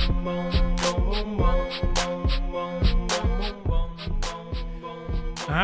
All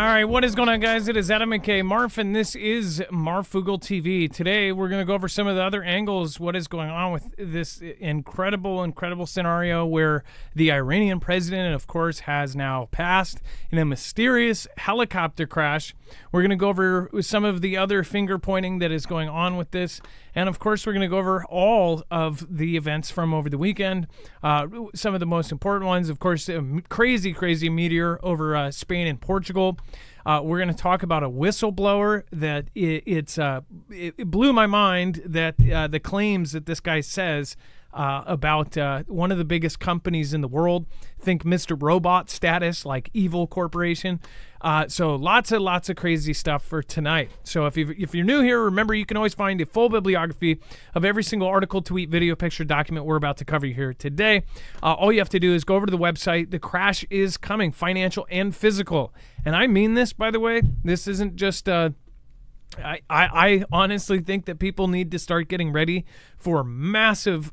right, what is going on, guys? It is Adam McKay, Marf, and this is Marfoogle TV. Today, we're going to go over some of the other angles, what is going on with this incredible scenario where the Iranian president, of course, has now passed in a mysterious helicopter crash. We're going to go over some of the other finger-pointing that is going on with this, and, of course, we're going to go over all of the events from over the weekend. Some of the most important ones, of course, crazy Meteor over Spain and Portugal. We're going to talk about a whistleblower that it blew my mind that the claims that this guy says about one of the biggest companies in the world. Think Mr. Robot status, like Evil Corporation. So lots of crazy stuff for tonight. So if you're new here, remember you can always find a full bibliography of every single article, tweet, video, picture, document we're about to cover here today. All you have to do is go over to the website. The crash is coming, financial and physical. And I mean this, by the way. This isn't just... I honestly think that people need to start getting ready for massive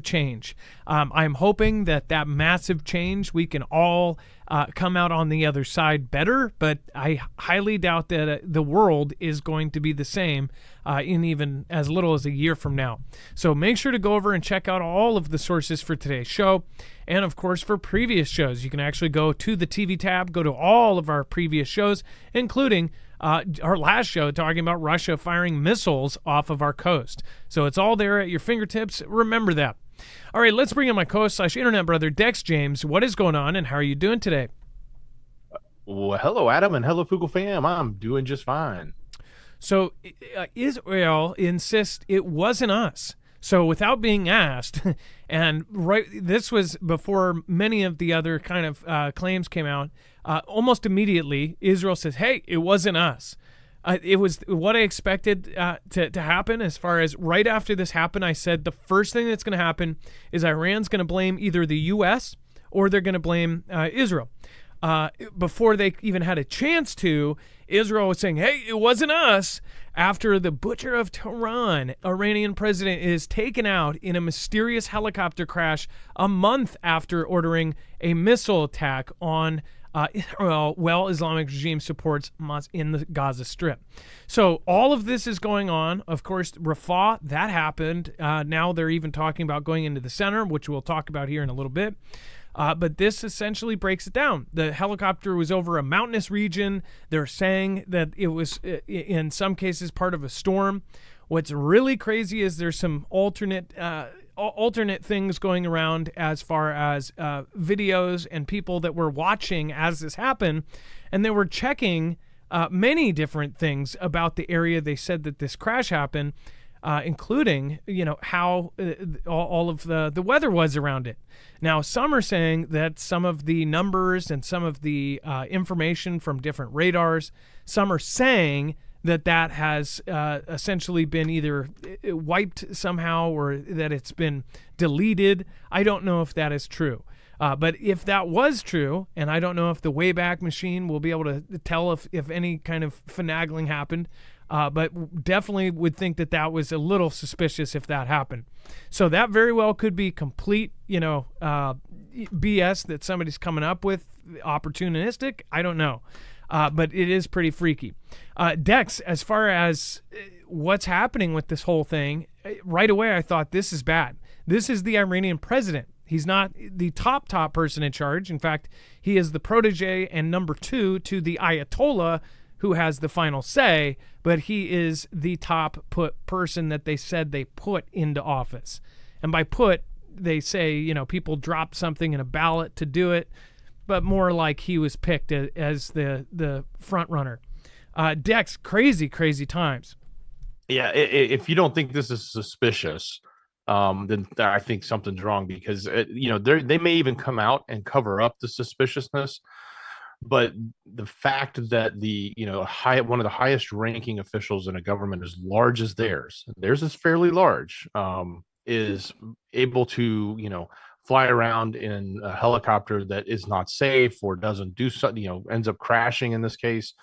change. I'm hoping that massive change, we can all come out on the other side better, but I highly doubt that the world is going to be the same in even as little as a year from now. So make sure to go over and check out all of the sources for today's show. And, of course, for previous shows, you can actually go to the TV tab, go to all of our previous shows, including our last show talking about Russia firing missiles off of our coast. So it's all there at your fingertips. Remember that. All right, let's bring in my co-host / internet brother, Dex James. What is going on, and how are you doing today? Well, hello, Adam, and hello, Fugle fam. I'm doing just fine. So Israel insists it wasn't us. So without being asked, and this was before many of the other kind of claims came out, almost immediately, Israel says, hey, it wasn't us. It was what I expected to happen. As far as right after this happened, I said the first thing that's going to happen is Iran's going to blame either the U.S. or they're going to blame Israel. Before they even had a chance to, Israel was saying, hey, it wasn't us. After the butcher of Tehran, Iranian president, is taken out in a mysterious helicopter crash a month after ordering a missile attack on Israel, while Islamic regime supports Hamas in the Gaza Strip. So all of this is going on. Of course, Rafah, that happened. Now they're even talking about going into the center, which we'll talk about here in a little bit. But this essentially breaks it down. The helicopter was over a mountainous region. They're saying that it was, in some cases, part of a storm. What's really crazy is there's some alternate things going around as far as videos and people that were watching as this happened, and they were checking many different things about the area. They said that this crash happened, including, how all of the weather was around it. Now, some are saying that some of the numbers and some of the information from different radars, some are saying that has essentially been either wiped somehow or that it's been deleted. I don't know if that is true. But if that was true, and I don't know if the Wayback Machine will be able to tell if any kind of finagling happened, but definitely would think that was a little suspicious if that happened. So that very well could be complete, BS that somebody's coming up with, opportunistic. I don't know. But it is pretty freaky. Dex, as far as what's happening with this whole thing, right away I thought this is bad. This is the Iranian president. He's not the top person in charge. In fact, he is the protege and number 2 to the Ayatollah, who has the final say, but he is the top person that they said they put into office. And by put, they say, people dropped something in a ballot to do it, but more like he was picked as the front runner. Dex, crazy times. Yeah, if you don't think this is suspicious, then I think something's wrong, because they may even come out and cover up the suspiciousness, but the fact that one of the highest ranking officials in a government as large as theirs is fairly large, is able to fly around in a helicopter that is not safe or doesn't do something, ends up crashing in this case,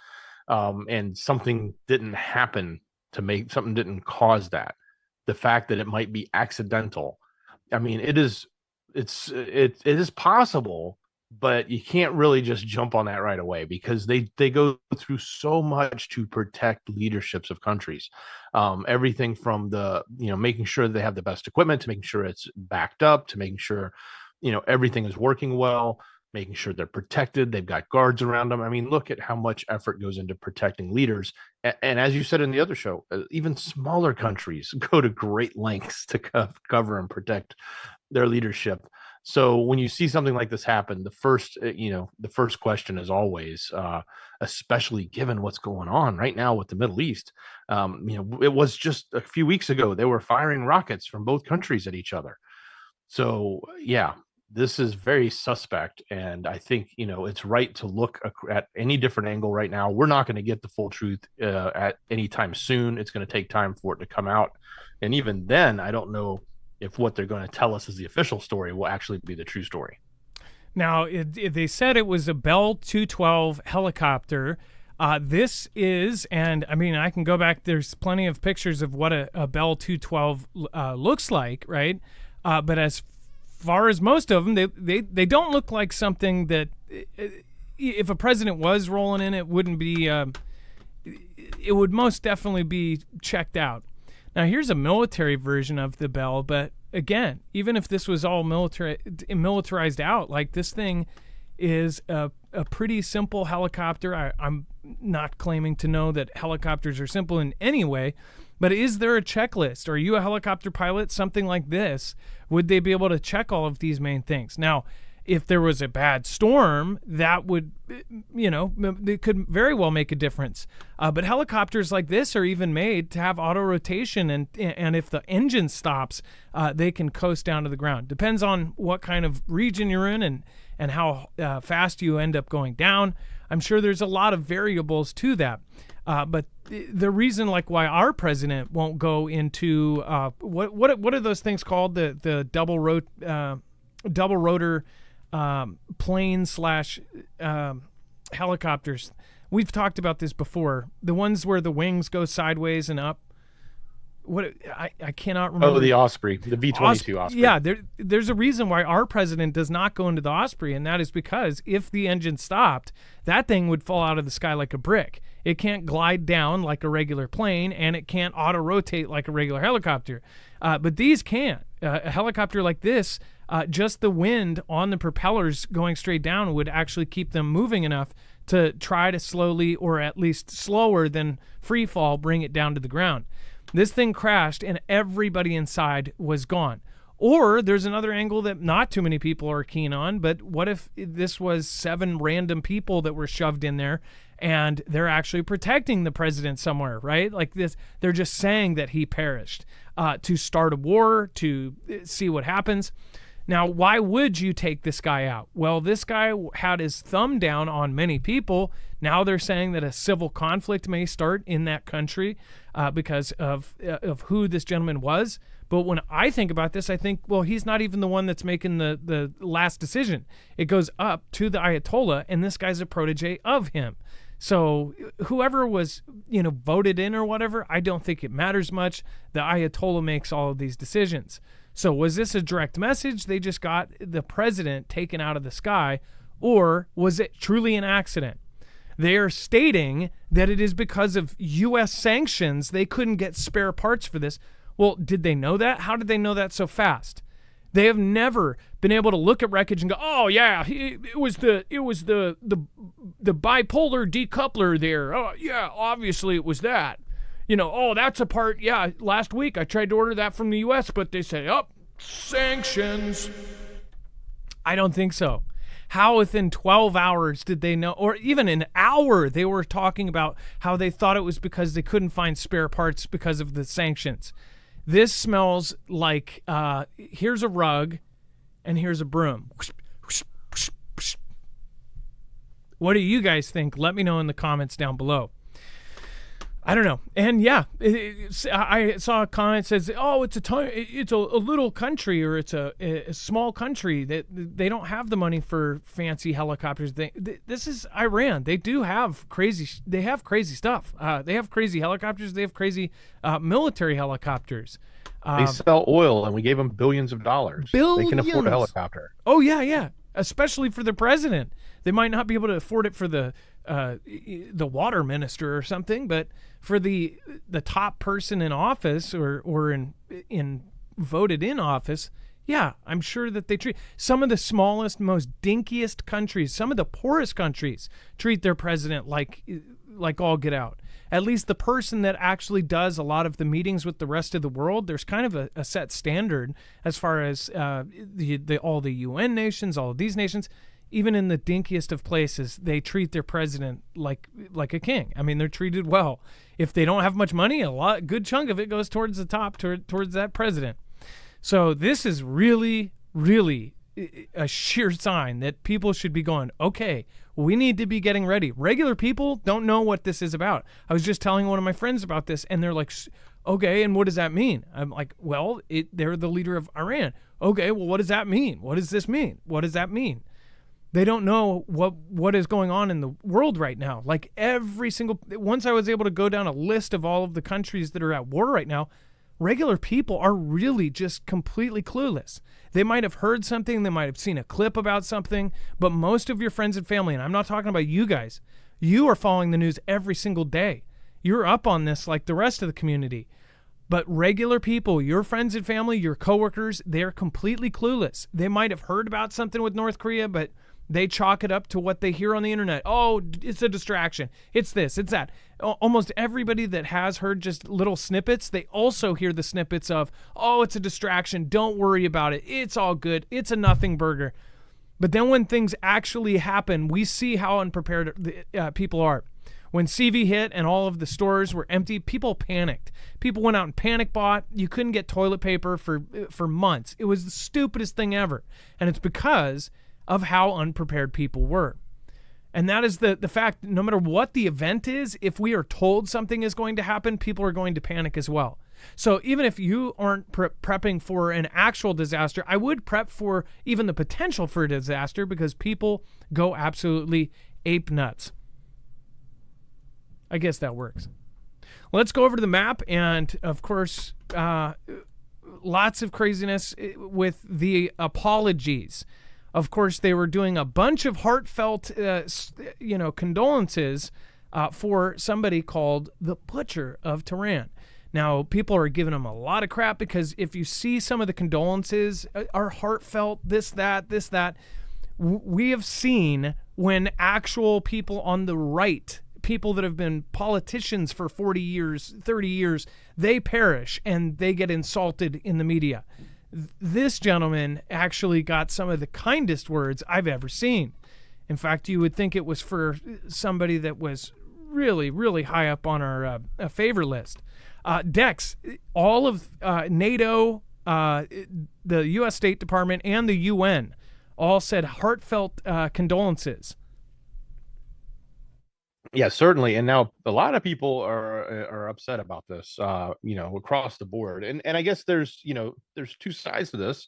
and something didn't happen something didn't cause that. The fact that it might be accidental, I mean, it is it is possible, but you can't really just jump on that right away, because they go through so much to protect leaderships of countries. Everything from the, making sure they have the best equipment, to making sure it's backed up, to making sure everything is working well, making sure they're protected, they've got guards around them. I mean, look at how much effort goes into protecting leaders. And as you said in the other show, even smaller countries go to great lengths to cover and protect their leadership. So when you see something like this happen, the first question is always, especially given what's going on right now with the Middle East. It was just a few weeks ago they were firing rockets from both countries at each other. So yeah, this is very suspect, and I think it's right to look at any different angle right now. We're not going to get the full truth at any time soon. It's going to take time for it to come out, and even then, I don't know if what they're going to tell us as the official story will actually be the true story. Now, they said it was a Bell 212 helicopter. This is, and I mean, I can go back. There's plenty of pictures of what a Bell 212 looks like, right? But as far as most of them, they don't look like something that, if a president was rolling in, it wouldn't be. It would most definitely be checked out. Now, here's a military version of the Bell, but again, even if this was all militarized out, like, this thing is a pretty simple helicopter. I'm not claiming to know that helicopters are simple in any way, but is there a checklist? Are you a helicopter pilot? Something like this, would they be able to check all of these main things? Now, if there was a bad storm, that would, it could very well make a difference. But helicopters like this are even made to have auto rotation, and if the engine stops, they can coast down to the ground. Depends on what kind of region you're in and how fast you end up going down. I'm sure there's a lot of variables to that. But the reason, like, why our president won't go into what are those things called, the double rotor plane / helicopters. We've talked about this before. The ones where the wings go sideways and up. I cannot remember. Oh, the Osprey, the V-22 Osprey. Yeah, there's a reason why our president does not go into the Osprey, and that is because if the engine stopped, that thing would fall out of the sky like a brick. It can't glide down like a regular plane, and it can't auto-rotate like a regular helicopter. But these can. A helicopter like this, just the wind on the propellers going straight down would actually keep them moving enough to try to slowly, or at least slower than free fall, bring it down to the ground. This thing crashed and everybody inside was gone. Or there's another angle that not too many people are keen on, but what if this was 7 random people that were shoved in there and they're actually protecting the president somewhere, right? Like this, they're just saying that he perished to start a war, to see what happens. Now, why would you take this guy out? Well, this guy had his thumb down on many people. Now they're saying that a civil conflict may start in that country because of who this gentleman was. But when I think about this, I think, well, he's not even the one that's making the last decision. It goes up to the Ayatollah, and this guy's a protege of him. So whoever was, voted in or whatever, I don't think it matters much. The Ayatollah makes all of these decisions. So was this a direct message? They just got the president taken out of the sky, or was it truly an accident? They are stating that it is because of U.S. sanctions they couldn't get spare parts for this. Well, did they know that? How did they know that so fast? They have never been able to look at wreckage and go, "Oh yeah, it was the bipolar decoupler there. Oh yeah, obviously it was that." Oh, that's a part. Yeah, last week I tried to order that from the U.S., but they say, sanctions. I don't think so. How within 12 hours did they know, or even an hour, they were talking about how they thought it was because they couldn't find spare parts because of the sanctions? This smells like here's a rug and here's a broom. What do you guys think? Let me know in the comments down below. I don't know. And yeah, I saw a comment that says, "Oh, it's a little country, or it's a small country that they don't have the money for fancy helicopters." This is Iran. They do have crazy. They have crazy stuff. They have crazy helicopters. They have crazy military helicopters. They sell oil, and we gave them billions of dollars. They can afford a Billions. helicopter. Oh yeah, yeah. Especially for the president. They might not be able to afford it for the water minister or something, but for the top person in office or in voted in office, yeah, I'm sure that they treat some of the smallest, most dinkiest countries, some of the poorest countries treat their president like all get out. At least the person that actually does a lot of the meetings with the rest of the world, there's kind of a set standard as far as all the UN nations, all of these nations. Even in the dinkiest of places, they treat their president like a king. I mean, they're treated well. If they don't have much money, good chunk of it goes towards the top, towards that president. So this is really, really a sheer sign that people should be going, okay, we need to be getting ready. Regular people don't know what this is about. I was just telling one of my friends about this, and they're like, okay, and what does that mean? I'm like, well, they're the leader of Iran. Okay, well, what does that mean? What does this mean? What does that mean? They don't know what is going on in the world right now. Like once I was able to go down a list of all of the countries that are at war right now, regular people are really just completely clueless. They might have heard something, they might have seen a clip about something, but most of your friends and family, and I'm not talking about you guys, you are following the news every single day. You're up on this like the rest of the community. But regular people, your friends and family, your coworkers, they're completely clueless. They might have heard about something with North Korea, but they chalk it up to what they hear on the internet. Oh, it's a distraction. It's this, it's that. Almost everybody that has heard just little snippets, they also hear the snippets of, oh, it's a distraction. Don't worry about it. It's all good. It's a nothing burger. But then when things actually happen, we see how unprepared people are. When CV hit and all of the stores were empty, people panicked. People went out and panic bought. You couldn't get toilet paper for months. It was the stupidest thing ever. And it's because of how unprepared people were. And that is the fact, no matter what the event is, if we are told something is going to happen, people are going to panic as well. So even if you aren't prepping for an actual disaster, I would prep for even the potential for a disaster, because people go absolutely ape nuts. I guess that works. Let's go over to the map, and of course, lots of craziness with the apologies. Of course, they were doing a bunch of heartfelt, condolences for somebody called the Butcher of Tehran. Now, people are giving him a lot of crap because if you see some of the condolences are heartfelt, this, that. We have seen when actual people on the right, people that have been politicians for 40 years, 30 years, they perish and they get insulted in the media. This gentleman actually got some of the kindest words I've ever seen. In fact, you would think it was for somebody that was really, really high up on our favor list. Dex, all of NATO, the U.S. State Department, and the UN all said heartfelt condolences. Yeah, certainly. And now a lot of people are upset about this, across the board. And I guess there's two sides to this.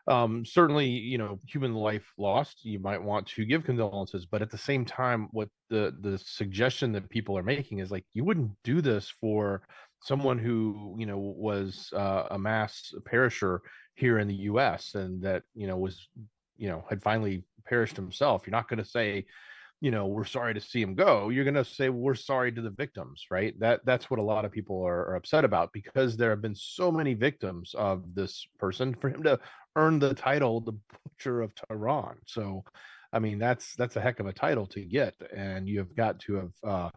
Certainly, human life lost, you might want to give condolences, but at the same time, what the suggestion that people are making is like, you wouldn't do this for someone who, was a mass perisher here in the US and that, was, had finally perished himself. You're not going to say, we're sorry to see him go. You're going to say, we're sorry to the victims, right? That's what a lot of people are upset about, because there have been so many victims of this person for him to earn the title, the Butcher of Tehran. So, I mean, that's a heck of a title to get. And you've got to have,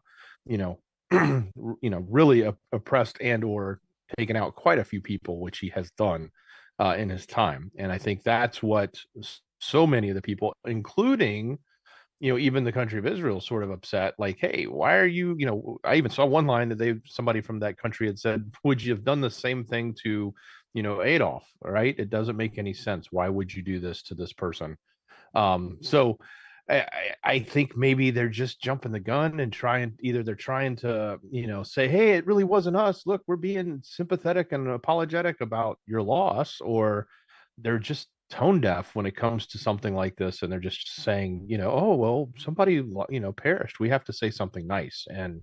really oppressed and or taken out quite a few people, which he has done in his time. And I think that's what so many of the people, including even the country of Israel, sort of upset, like, hey, why are you, I even saw one line that somebody from that country had said, would you have done the same thing to, Adolf? All right. It doesn't make any sense. Why would you do this to this person? So I think maybe they're just jumping the gun and they're trying to, say, hey, it really wasn't us. Look, we're being sympathetic and apologetic about your loss, or they're just tone deaf when it comes to something like this. And they're just saying, oh, well, somebody, perished. We have to say something nice. And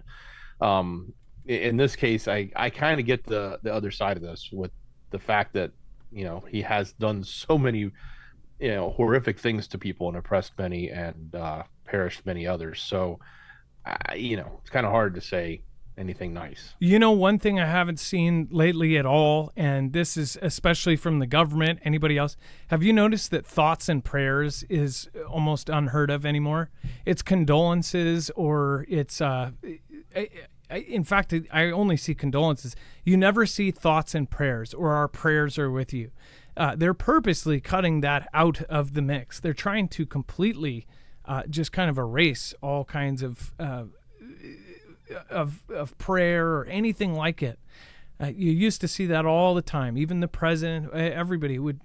in this case, I kind of get the other side of this with the fact that, he has done so many horrific things to people and oppressed many and perished many others. So it's kind of hard to say anything nice. One thing I haven't seen lately at all, and this is especially from the government, anybody else, have you noticed that thoughts and prayers is almost unheard of anymore? It's condolences, or it's in fact, I only see condolences. You never see thoughts and prayers, or our prayers are with you. They're purposely cutting that out of the mix. They're trying to completely just kind of erase all kinds of prayer or anything like it. You used to see that all the time. Even the president, everybody would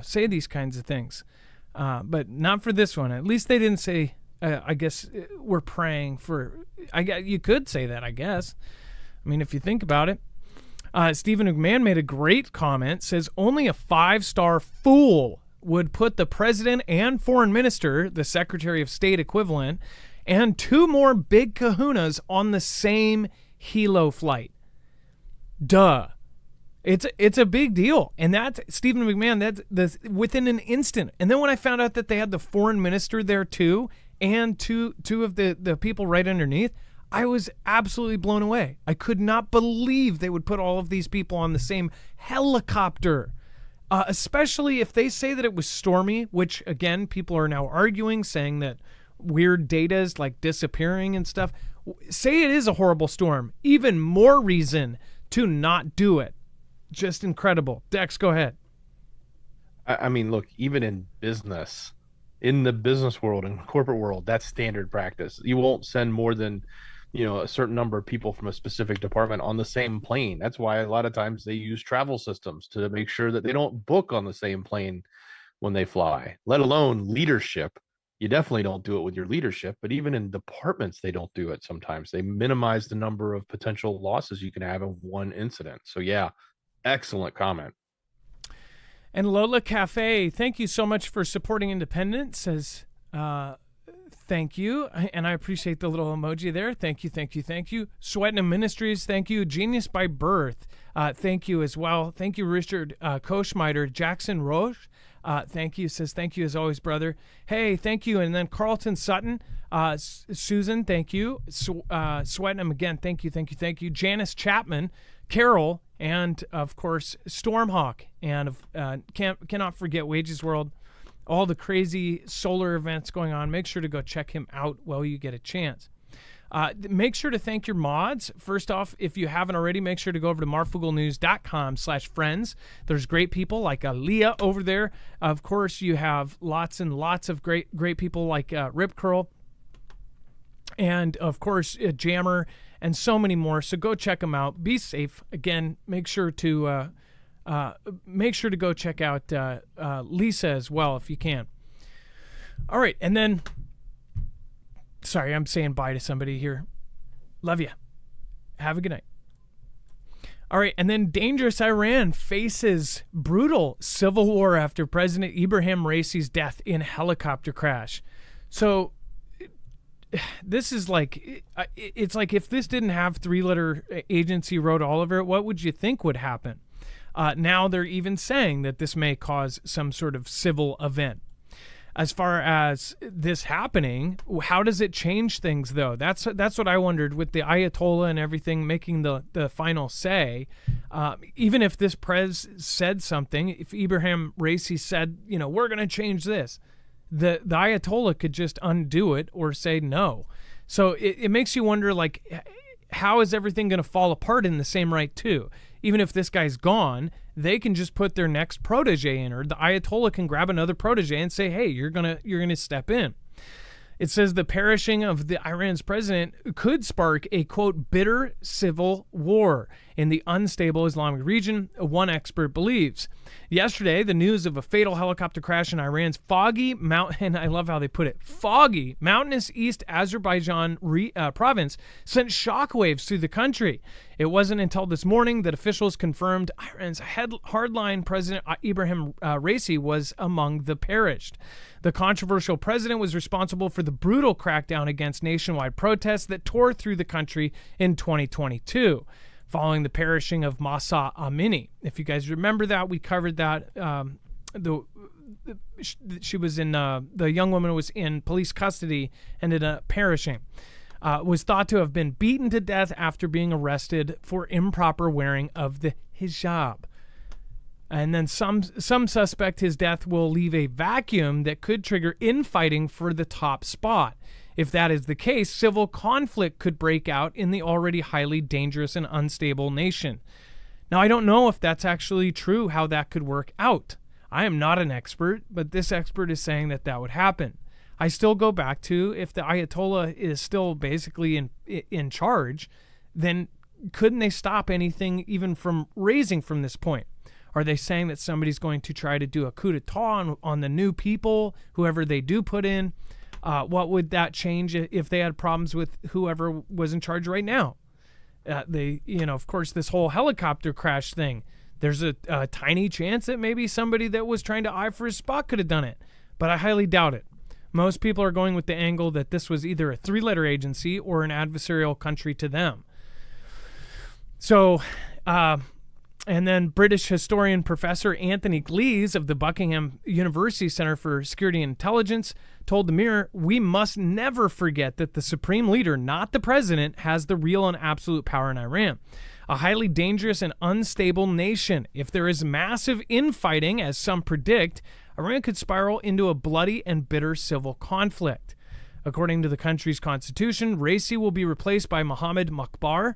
say these kinds of things, but not for this one. At least they didn't say. I guess we're praying for. You could say that. I guess. I mean, if you think about it. Stephen McMahon made a great comment, says only a 5-star fool would put the president and foreign minister, the secretary of state equivalent, and 2 more big kahunas on the same helo flight. Duh. It's a big deal. And that's Stephen McMahon, that's within an instant. And then when I found out that they had the foreign minister there too, and two of the people right underneath, I was absolutely blown away. I could not believe they would put all of these people on the same helicopter, especially if they say that it was stormy, which, again, people are now arguing, saying that weird data is like disappearing and stuff. Say it is a horrible storm. Even more reason to not do it. Just incredible. Dex, go ahead. I mean, look, even in the business world and corporate world, that's standard practice. You won't send more than a certain number of people from a specific department on the same plane. That's why a lot of times they use travel systems to make sure that they don't book on the same plane when they fly, let alone leadership. You definitely don't do it with your leadership, but even in departments, they don't do it sometimes. They minimize the number of potential losses you can have in one incident. So yeah, excellent comment. And Lola Cafe, thank you so much for supporting independence, says thank you, and I appreciate the little emoji there. Thank you, thank you, thank you. Sweatin' Ministries, thank you. Genius by Birth, thank you as well. Thank you, Richard Koschmeider. Jackson Roche, thank you, says thank you as always, brother. Hey, thank you. And then Carlton Sutton, Susan, thank you. Sweatin' again, thank you, thank you, thank you. Janice Chapman, Carol, and of course Stormhawk, and cannot forget Wages World. All the crazy solar events going on. Make sure to go check him out while you get a chance. Make sure to thank your mods. First off, if you haven't already, make sure to go over to marfooglenews.com/friends. There's great people like Leah over there. Of course, you have lots and lots of great people like Rip Curl, and of course Jammer, and so many more. So go check them out. Be safe. Again, make sure to go check out Lisa as well if you can. All right, and then, sorry, I'm saying bye to somebody here. Love you. Have a good night. All right, and then Dangerous Iran faces brutal civil war after President Ibrahim Raisi's death in helicopter crash. So this is like, it's like if this didn't have three-letter agency wrote all over it, what would you think would happen? Now they're even saying that this may cause some sort of civil event. As far as this happening, how does it change things, though? That's what I wondered with the Ayatollah and everything making the final say. Even if this prez said something, if Ibrahim Raisi said, we're going to change this, the Ayatollah could just undo it or say no. So it makes you wonder, like, how is everything going to fall apart in the same right, too? Even if this guy's gone, they can just put their next protege in, or the Ayatollah can grab another protege and say, hey, you're gonna step in. It says the perishing of the Iran's president could spark a, quote, bitter civil war. in the unstable Islamic region, one expert believes. Yesterday, the news of a fatal helicopter crash in Iran's foggy mountain, I love how they put it, foggy mountainous East Azerbaijan province sent shockwaves through the country. It wasn't until this morning that officials confirmed Iran's hardline President Ibrahim Raisi was among the perished. The controversial president was responsible for the brutal crackdown against nationwide protests that tore through the country in 2022, following the perishing of Mahsa Amini. If you guys remember that, we covered that. She was in the young woman was in police custody, ended up perishing. Was thought to have been beaten to death after being arrested for improper wearing of the hijab. And then some suspect his death will leave a vacuum that could trigger infighting for the top spot. If that is the case, civil conflict could break out in the already highly dangerous and unstable nation. Now, I don't know if that's actually true, how that could work out. I am not an expert, but this expert is saying that that would happen. I still go back to, if the Ayatollah is still basically in charge, then couldn't they stop anything even from raising from this point? Are they saying that somebody's going to try to do a coup d'etat on the new people, whoever they do put in? What would that change if they had problems with whoever was in charge right now? Of course, this whole helicopter crash thing, there's a tiny chance that maybe somebody that was trying to eye for his spot could have done it, but I highly doubt it. Most people are going with the angle that this was either a three-letter agency or an adversarial country to them. So, and then British historian Professor Anthony Glees of the Buckingham University Center for Security and Intelligence told the Mirror, "We must never forget that the supreme leader, not the president, has the real and absolute power in Iran. A highly dangerous and unstable nation. If there is massive infighting, as some predict, Iran could spiral into a bloody and bitter civil conflict. According to the country's constitution, Raisi will be replaced by Mohammed Mokbar,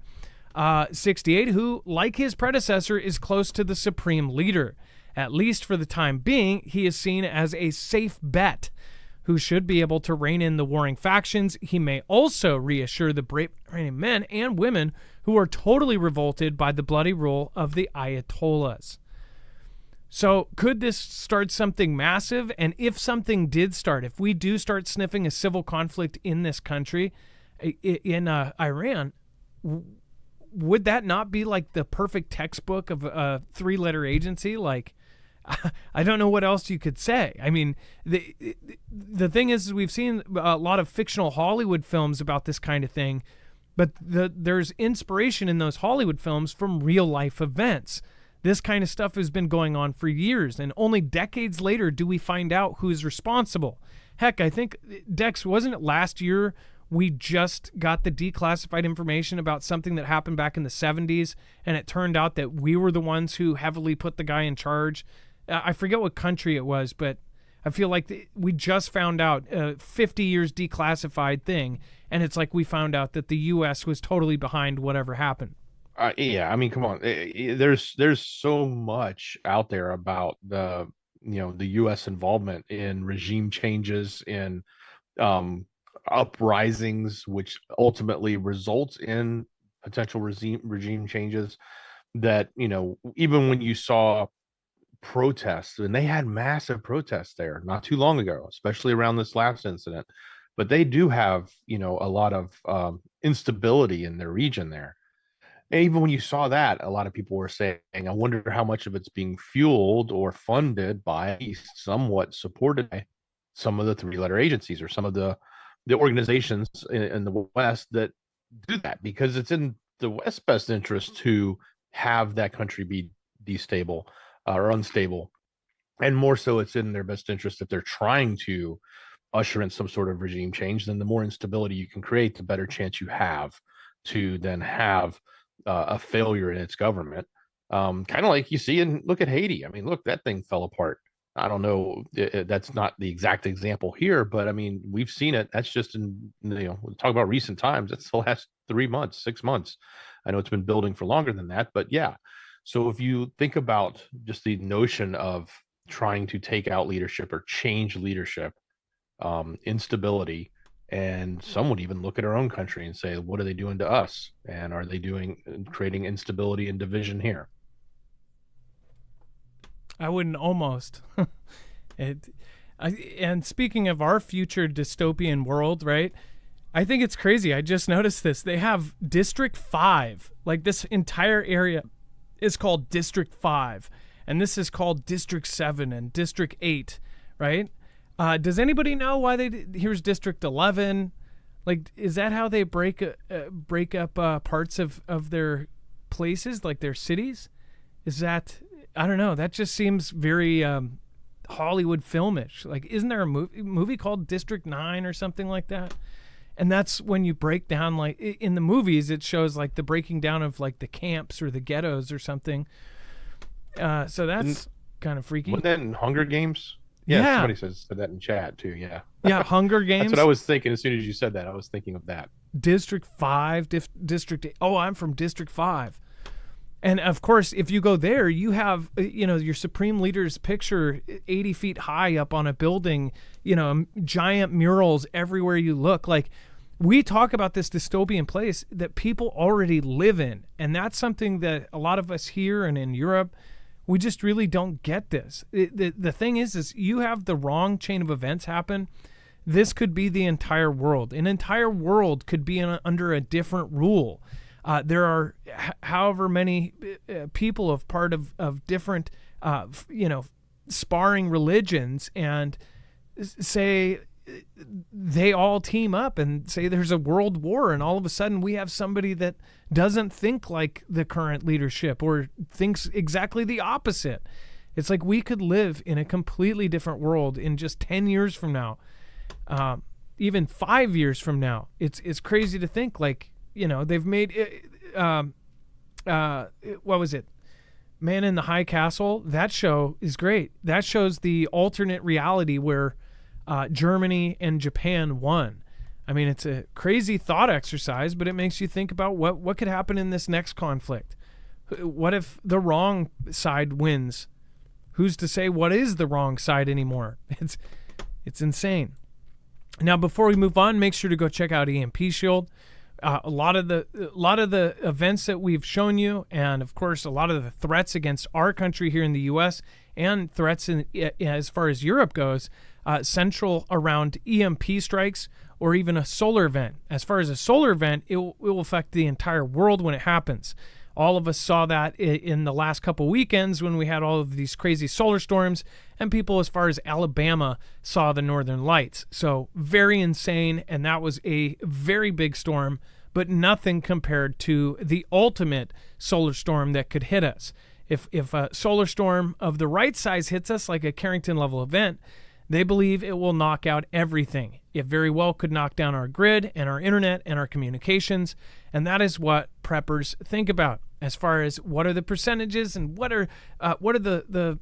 68, who, like his predecessor, is close to the supreme leader. At least for the time being, he is seen as a safe bet who should be able to rein in the warring factions. He may also reassure the brave Iranian men and women who are totally revolted by the bloody rule of the Ayatollahs." So could this start something massive? And if something did start, if we do start sniffing a civil conflict in this country, in Iran, would that not be like the perfect textbook of a three-letter agency? Like, I don't know what else you could say. I mean, the thing is we've seen a lot of fictional Hollywood films about this kind of thing, but there's inspiration in those Hollywood films from real-life events. This kind of stuff has been going on for years, and only decades later do we find out who's responsible. Heck, I think, Dex, wasn't it last year we just got the declassified information about something that happened back in the 70s, and it turned out that we were the ones who heavily put the guy in charge? I forget what country it was, but I feel like we just found out a 50 years declassified thing, and it's like we found out that the U.S. was totally behind whatever happened. Yeah, I mean, come on. There's so much out there about the U.S. involvement in regime changes, in uprisings, which ultimately results in potential regime changes. That even when you saw protests, and they had massive protests there not too long ago, especially around this last incident, but they do have a lot of instability in their region there. And even when you saw that, a lot of people were saying, I wonder how much of it's being fueled or funded by, somewhat supported by some of the three-letter agencies or some of the organizations in the West that do that, because it's in the West's best interest to have that country be destable or unstable. And more so, it's in their best interest if they're trying to usher in some sort of regime change. Then the more instability you can create, the better chance you have to then have a failure in its government. Kind of like you see look at Haiti. I mean, look, that thing fell apart. I don't know, that's not the exact example here, but I mean, we've seen it. That's just we'll talk about recent times. That's the last 3 months, 6 months. I know it's been building for longer than that, but yeah. So if you think about just the notion of trying to take out leadership or change leadership, instability, And some would even look at our own country and say, what are they doing to us? And are they creating instability and division here? I wouldn't almost. it, and speaking of our future dystopian world, right? I think it's crazy. I just noticed this. They have District 5. Like, this entire area is called District 5. And this is called District 7 and District 8, right? Does anybody know why here's District 11? Like, is that how they break up parts of their places, like their cities? Is that, I don't know. That just seems very Hollywood filmish. Like, isn't there a movie called District 9 or something like that? And that's when you break down, like, in the movies, it shows like the breaking down of like the camps or the ghettos or something. So that's kind of freaky. Wasn't that in Hunger Games? Yeah. Somebody said that in chat too. Yeah. Yeah, Hunger Games. That's what I was thinking. As soon as you said that, I was thinking of that. District 5, District 8. Oh, I'm from District 5. And of course, if you go there, you have, your supreme leader's picture 80 feet high up on a building, giant murals everywhere you look. Like, we talk about this dystopian place that people already live in. And that's something that a lot of us here and in Europe, we just really don't get this. The thing is you have the wrong chain of events happen. This could be the entire world. An entire world could be under a different rule. There are however many people of part of different, sparring religions, and say they all team up and say there's a world war, and all of a sudden we have somebody that doesn't think like the current leadership or thinks exactly the opposite. It's like we could live in a completely different world in just 10 years from now, even 5 years from now. It's crazy to think, like, they've made what was it? Man in the High Castle. That show is great. That shows the alternate reality where Germany and Japan won. I mean, it's a crazy thought exercise, but it makes you think about what could happen in this next conflict. What if the wrong side wins? Who's to say what is the wrong side anymore? It's insane. Now, before we move on, make sure to go check out EMP Shield. A lot of the events that we've shown you, and of course a lot of the threats against our country here in the U.S. and threats as far as Europe goes, central around EMP strikes or even a solar event. As far as a solar event, it will affect the entire world when it happens. All of us saw that in the last couple weekends when we had all of these crazy solar storms, and people as far as Alabama saw the northern lights. So very insane, and that was a very big storm, but nothing compared to the ultimate solar storm that could hit us. If a solar storm of the right size hits us, like a Carrington level event, they believe it will knock out everything. It very well could knock down our grid and our internet and our communications, and that is what preppers think about as far as what are the percentages and what are the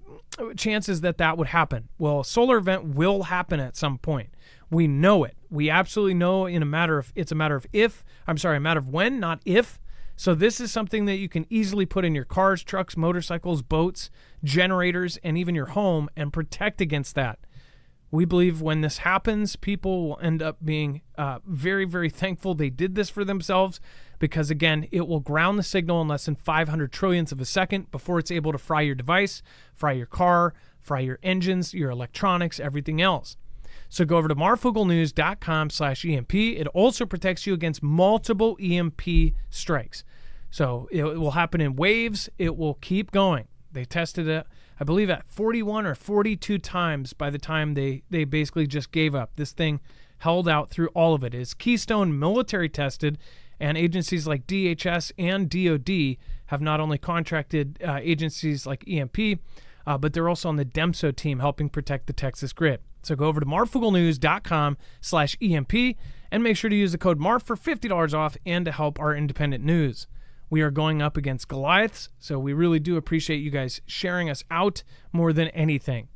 chances that would happen. Well, a solar event will happen at some point. We know it. We absolutely know it's a matter of when, not if. So this is something that you can easily put in your cars, trucks, motorcycles, boats, generators, and even your home and protect against that. We believe when this happens, people will end up being very, very thankful they did this for themselves because, again, it will ground the signal in less than 500 trillionths of a second before it's able to fry your device, fry your car, fry your engines, your electronics, everything else. So go over to marfooglenews.com/EMP. It also protects you against multiple EMP strikes. So it will happen in waves. It will keep going. They tested it, I believe, at 41 or 42 times by the time they basically just gave up. This thing held out through all of it. It's Keystone military tested, and agencies like DHS and DOD have not only contracted agencies like EMP, but they're also on the DEMSO team helping protect the Texas grid. So go over to marfooglenews.com/EMP and make sure to use the code MARF for $50 off and to help our independent news. We are going up against Goliaths, so we really do appreciate you guys sharing us out more than anything.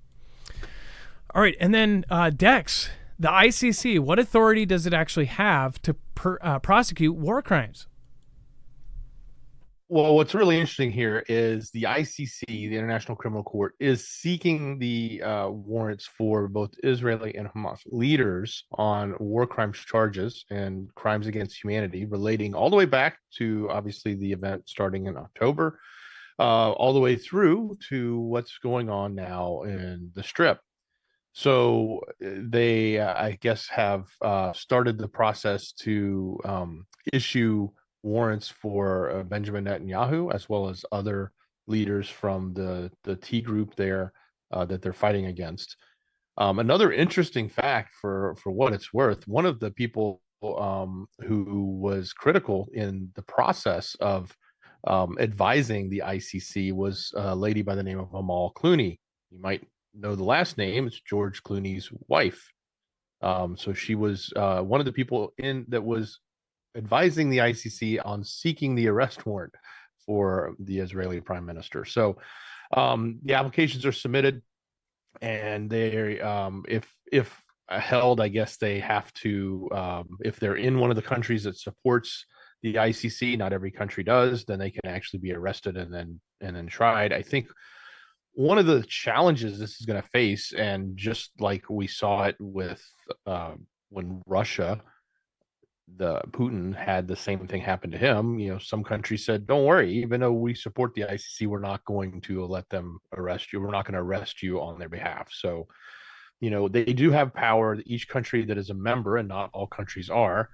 All right, and then Dex, the ICC, what authority does it actually have to prosecute war crimes? Well, what's really interesting here is the ICC, the International Criminal Court, is seeking the warrants for both Israeli and Hamas leaders on war crimes charges and crimes against humanity, relating all the way back to obviously the event starting in October, all the way through to what's going on now in the Strip. So they, I guess, have started the process to issue warrants for Benjamin Netanyahu, as well as other leaders from the T group there that they're fighting against. Another interesting fact, for what it's worth, one of the people who was critical in the process of advising the ICC was a lady by the name of Amal Clooney. You might know the last name. It's George Clooney's wife. So she was one of the people in that was advising the ICC on seeking the arrest warrant for the Israeli prime minister. So the applications are submitted, and they, if held, I guess they have to, if they're in one of the countries that supports the ICC, not every country does, then they can actually be arrested and then tried. I think one of the challenges this is going to face, and just like we saw it with when Russia, the Putin had the same thing happen to him. Some countries said, "Don't worry, even though we support the ICC, we're not going to let them arrest you. We're not going to arrest you on their behalf." So, they do have power. Each country that is a member, and not all countries are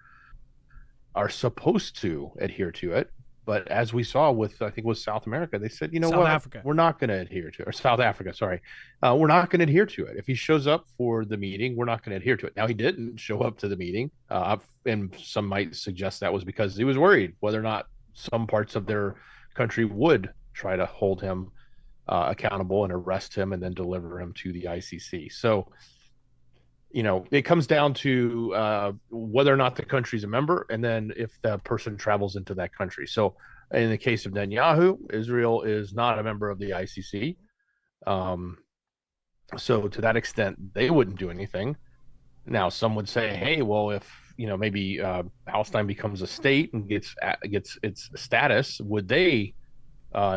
supposed to adhere to it. But as we saw with, I think it was South America, they said, South Africa. We're not going to adhere to it. Or South Africa, sorry. We're not going to adhere to it. If he shows up for the meeting, we're not going to adhere to it. Now, he didn't show up to the meeting. And some might suggest that was because he was worried whether or not some parts of their country would try to hold him accountable and arrest him and then deliver him to the ICC. So, it comes down to whether or not the country's a member, and then if the person travels into that country. So in the case of Netanyahu, Israel is not a member of the ICC. So to that extent, they wouldn't do anything. Now, some would say, hey, well, if maybe Palestine becomes a state and gets its status, would they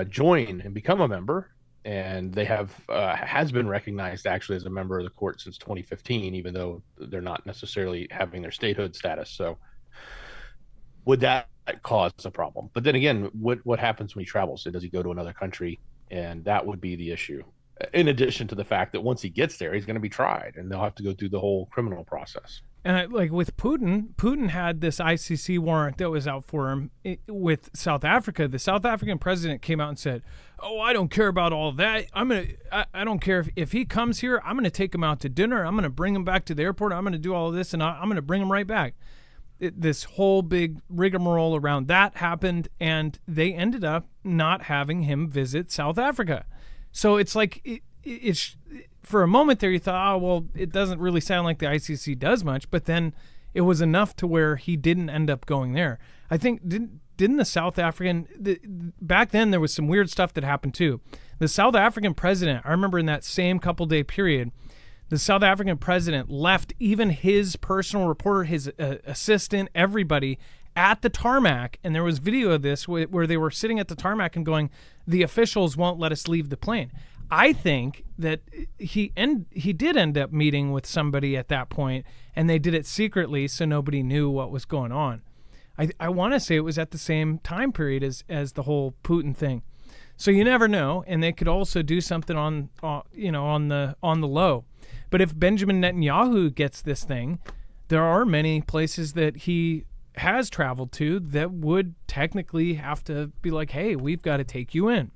join and become a member? And they has been recognized actually as a member of the court since 2015, even though they're not necessarily having their statehood status. So would that cause a problem? But then again, what happens when he travels? Does he go to another country? And that would be the issue. In addition to the fact that once he gets there, he's going to be tried, and they'll have to go through the whole criminal process. And like with Putin had this ICC warrant that was out for him. With South Africa, the South African president came out and said, "Oh, I don't care about all that. I don't care if he comes here. I'm gonna take him out to dinner. I'm gonna bring him back to the airport. I'm gonna do all of this, and I'm gonna bring him right back." This whole big rigmarole around that happened, and they ended up not having him visit South Africa. So it's like it's for a moment there you thought, oh, well, it doesn't really sound like the ICC does much, but then it was enough to where he didn't end up going there. I think didn't the South African back then there was some weird stuff that happened too. The South African president, I remember in that same couple day period, the South African president left even his personal reporter, his assistant, everybody at the tarmac, and there was video of this where they were sitting at the tarmac and going, the officials won't let us leave the plane. I think that he did end up meeting with somebody at that point, and they did it secretly so nobody knew what was going on. I want to say it was at the same time period as the whole Putin thing. So you never know, and they could also do something on the low. But if Benjamin Netanyahu gets this thing, there are many places that he has traveled to that would technically have to be like, hey, we've got to take you in.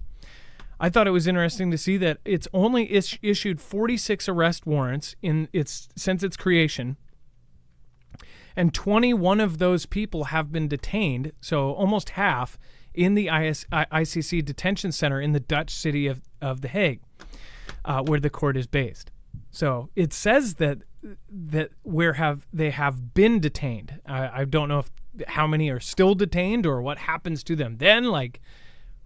I thought it was interesting to see that it's only issued 46 arrest warrants since its creation, and 21 of those people have been detained, so almost half, in the ICC detention center in the Dutch city of The Hague, where the court is based. So it says that they have been detained. I don't know how many are still detained or what happens to them then, like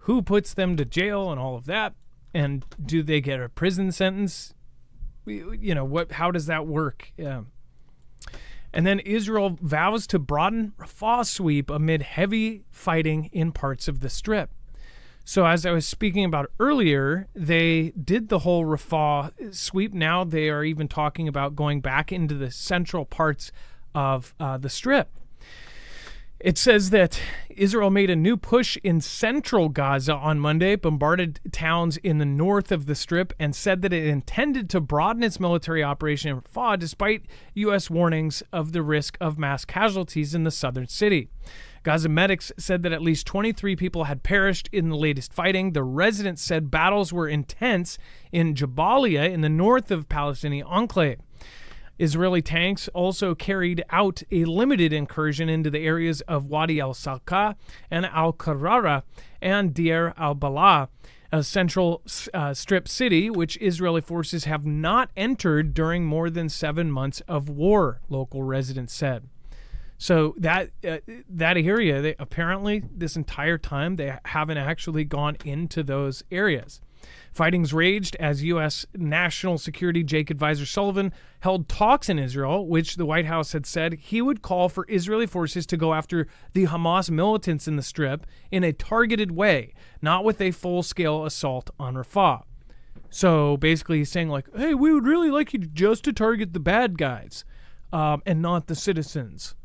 who puts them to jail and all of that, and do they get a prison sentence? How does that work? Yeah. And then Israel vows to broaden Rafah sweep amid heavy fighting in parts of the Strip. So as I was speaking about earlier, they did the whole Rafah sweep. Now they are even talking about going back into the central parts of the Strip. It says that Israel made a new push in central Gaza on Monday, bombarded towns in the north of the Strip, and said that it intended to broaden its military operation in Rafah despite U.S. warnings of the risk of mass casualties in the southern city. Gaza medics said that at least 23 people had perished in the latest fighting. The residents said battles were intense in Jabalia in the north of Palestinian enclave. Israeli tanks also carried out a limited incursion into the areas of Wadi al-Salqa and al-Qarara and Deir al-Balah, a central strip city which Israeli forces have not entered during more than 7 months of war, local residents said. So that area, apparently this entire time, they haven't actually gone into those areas. Fightings raged as U.S. National Security Jake Advisor Sullivan held talks in Israel, which the White House had said he would call for Israeli forces to go after the Hamas militants in the Strip in a targeted way, not with a full-scale assault on Rafah. So basically he's saying like, hey, we would really like you just to target the bad guys and not the citizens.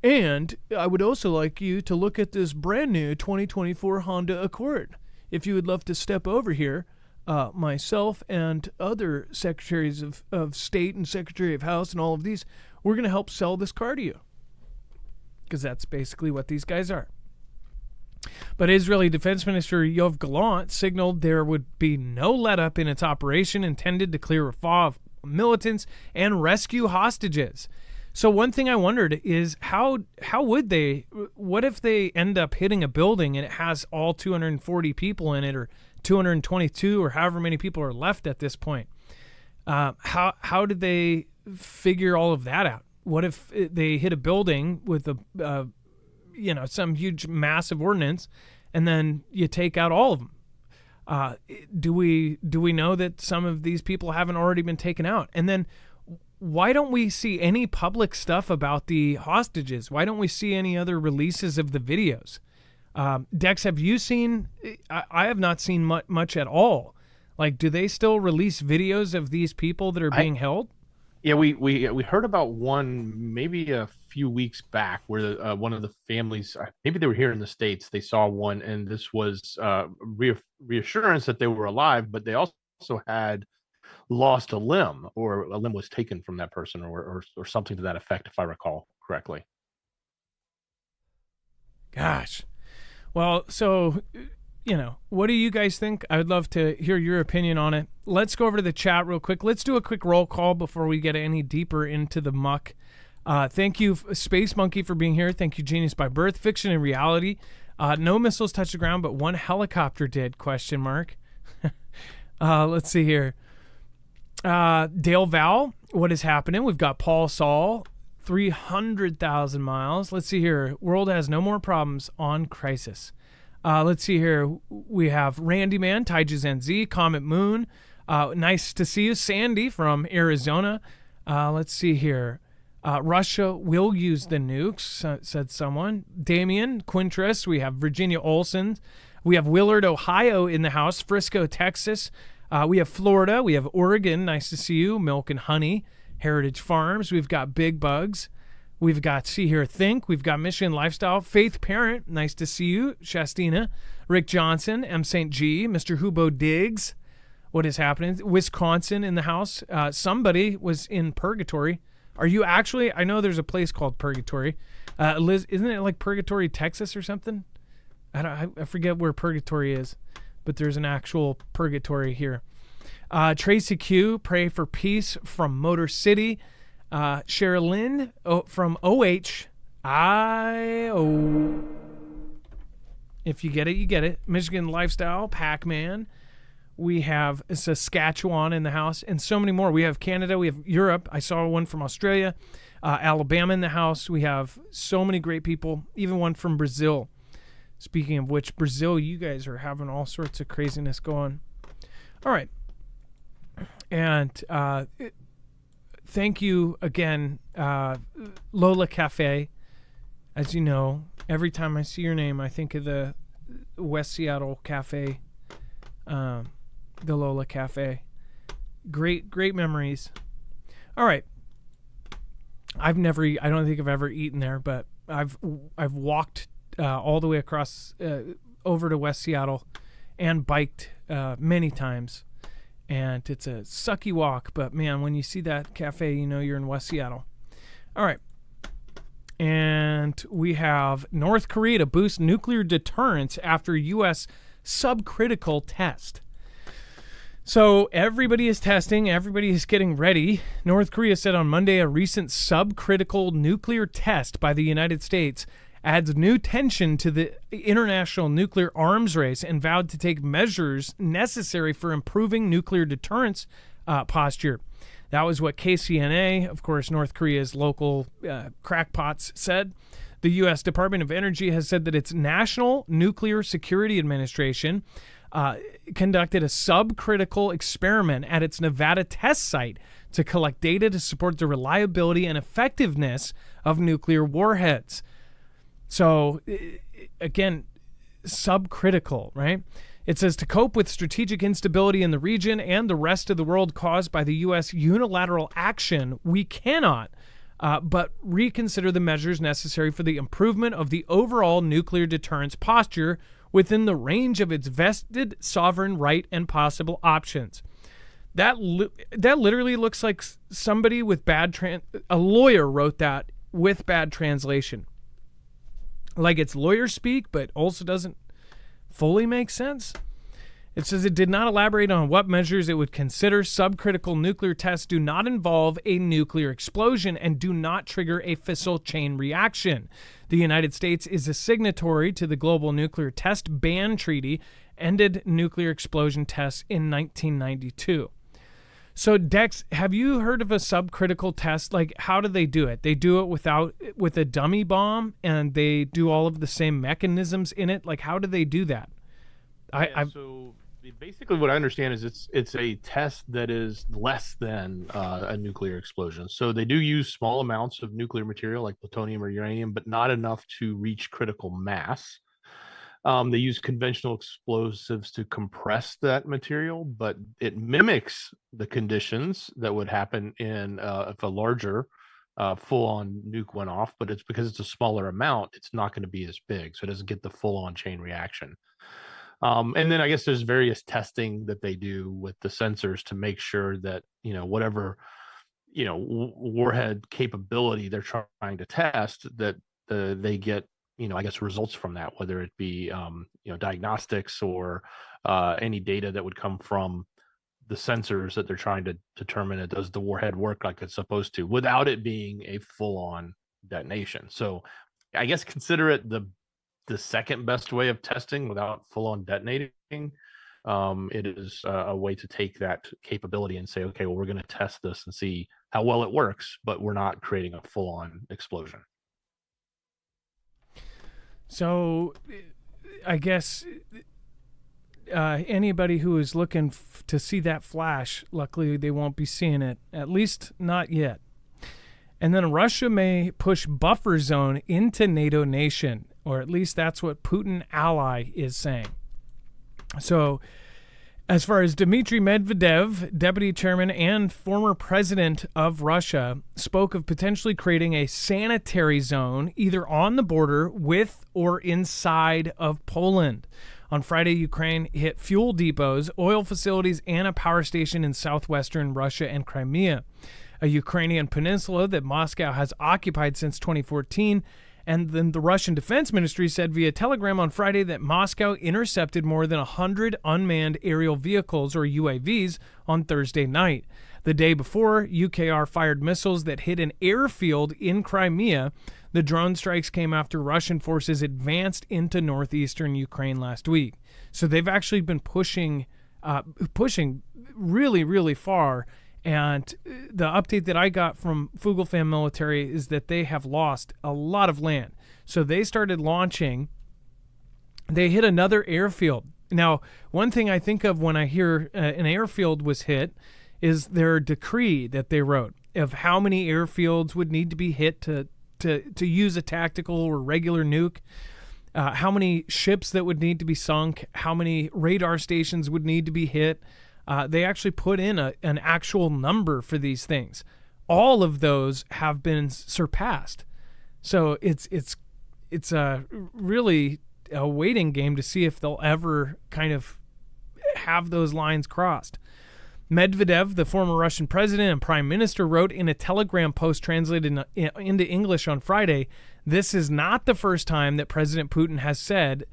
And I would also like you to look at this brand new 2024 Honda Accord. If you would love to step over here, myself and other secretaries of state and secretary of house and all of these, we're going to help sell this car to you. Because that's basically what these guys are. But Israeli Defense Minister Yoav Gallant signaled there would be no let-up in its operation intended to clear Rafah of militants and rescue hostages. So one thing I wondered is how would they, what if they end up hitting a building and it has all 240 people in it, or 222, or however many people are left at this point? How did they figure all of that out? What if they hit a building with some huge massive ordnance, and then you take out all of them? Do we know that some of these people haven't already been taken out? And then why don't we see any public stuff about the hostages? Why don't we see any other releases of the videos? Dex, have you seen? I have not seen much at all. Like, do they still release videos of these people that are being held? Yeah, we heard about one maybe a few weeks back where one of the families, maybe they were here in the States, they saw one, and this was reassurance that they were alive, but they also had lost a limb, or a limb was taken from that person, or something to that effect, if I recall correctly. Gosh. Well, so, what do you guys think? I would love to hear your opinion on it. Let's go over to the chat real quick. Let's do a quick roll call before we get any deeper into the muck. Thank you, Space Monkey, for being here. Thank you, Genius by Birth. Fiction and Reality. No missiles touched the ground, but one helicopter did, ? Let's see here. Dale Val, what is happening? We've got Paul Saul, 300,000 miles. Let's see here. World has no more problems on crisis. Let's see here. We have Randy Man, Taiju NZ, Comet Moon. Nice to see you. Sandy from Arizona. Let's see here. Russia will use the nukes, said someone. Damien, Quintress. We have Virginia Olsen. We have Willard, Ohio in the house. Frisco, Texas. We have Florida. We have Oregon. Nice to see you. Milk and Honey. Heritage Farms. We've got Big Bugs. We've got See Here Think. We've got Michigan Lifestyle. Faith Parent. Nice to see you. Shastina. Rick Johnson. M. St. G. Mr. Hubo Diggs. What is happening? Wisconsin in the house. Somebody was in Purgatory. Are you actually? I know there's a place called Purgatory. Liz, isn't it like Purgatory, Texas or something? I forget where Purgatory is, but there's an actual Purgatory here. Tracy Q, Pray for Peace from Motor City. Sherilyn from OH. If you get it, you get it. Michigan Lifestyle, Pac-Man. We have Saskatchewan in the house, and so many more. We have Canada. We have Europe. I saw one from Australia. Alabama in the house. We have so many great people, even one from Brazil. Speaking of which, Brazil, you guys are having all sorts of craziness going. All right. And thank you again, Lola Cafe. As you know, every time I see your name, I think of the West Seattle Cafe, the Lola Cafe. Great memories. All right. I don't think I've ever eaten there, but I've walked all the way across over to West Seattle and biked many times. And it's a sucky walk, but man, when you see that cafe, you know you're in West Seattle. All right. And we have North Korea to boost nuclear deterrence after U.S. subcritical test. So everybody is testing. Everybody is getting ready. North Korea said on Monday a recent subcritical nuclear test by the United States adds new tension to the international nuclear arms race and vowed to take measures necessary for improving nuclear deterrence posture. That was what KCNA, of course, North Korea's local crackpots, said. The U.S. Department of Energy has said that its National Nuclear Security Administration conducted a subcritical experiment at its Nevada test site to collect data to support the reliability and effectiveness of nuclear warheads. So, again, subcritical, right? It says to cope with strategic instability in the region and the rest of the world caused by the U.S. unilateral action, we cannot but reconsider the measures necessary for the improvement of the overall nuclear deterrence posture within the range of its vested sovereign right and possible options. That literally looks like somebody with a lawyer wrote that with bad translation. Like it's lawyer speak, but also doesn't fully make sense. It says it did not elaborate on what measures it would consider. Subcritical nuclear tests do not involve a nuclear explosion and do not trigger a fissile chain reaction. The United States is a signatory to the Global Nuclear Test Ban Treaty, ended nuclear explosion tests in 1992. So, Dex, have you heard of a subcritical test? Like, how do they do it? They do it with a dummy bomb, and they do all of the same mechanisms in it. Like, how do they do that? So basically, what I understand is it's a test that is less than a nuclear explosion. So they do use small amounts of nuclear material, like plutonium or uranium, but not enough to reach critical mass. They use conventional explosives to compress that material, but it mimics the conditions that would happen if a larger full-on nuke went off, but it's because it's a smaller amount, it's not going to be as big, so it doesn't get the full-on chain reaction. And then I guess there's various testing that they do with the sensors to make sure that, whatever, warhead capability they're trying to test, that they get, I guess, results from that, whether it be, diagnostics or any data that would come from the sensors that they're trying to determine it does the warhead work like it's supposed to without it being a full-on detonation. So I guess consider it the second best way of testing without full-on detonating. It is a way to take that capability and say, okay, well, we're going to test this and see how well it works, but we're not creating a full-on explosion. So I guess anybody who is looking to see that flash, luckily they won't be seeing it, at least not yet. And then Russia may push buffer zone into NATO nation, or at least that's what Putin ally is saying. So as far as Dmitry Medvedev, deputy chairman and former president of Russia, spoke of potentially creating a sanitary zone either on the border with or inside of Poland. On Friday, Ukraine hit fuel depots, oil facilities, and a power station in southwestern Russia and Crimea, a Ukrainian peninsula that Moscow has occupied since 2014. And then the Russian Defense Ministry said via telegram on Friday that Moscow intercepted more than 100 unmanned aerial vehicles, or UAVs, on Thursday night. The day before, UKR fired missiles that hit an airfield in Crimea. The drone strikes came after Russian forces advanced into northeastern Ukraine last week. So they've actually been pushing really, really far. And the update that I got from Fuglefam Military is that they have lost a lot of land. So they started launching. They hit another airfield. Now, one thing I think of when I hear an airfield was hit is their decree that they wrote of how many airfields would need to be hit to use a tactical or regular nuke. how many ships that would need to be sunk, how many radar stations would need to be hit. They actually put in an actual number for these things. All of those have been surpassed. So it's really a waiting game to see if they'll ever kind of have those lines crossed. Medvedev, the former Russian president and prime minister, wrote in a Telegram post translated into English on Friday, this is not the first time that President Putin has said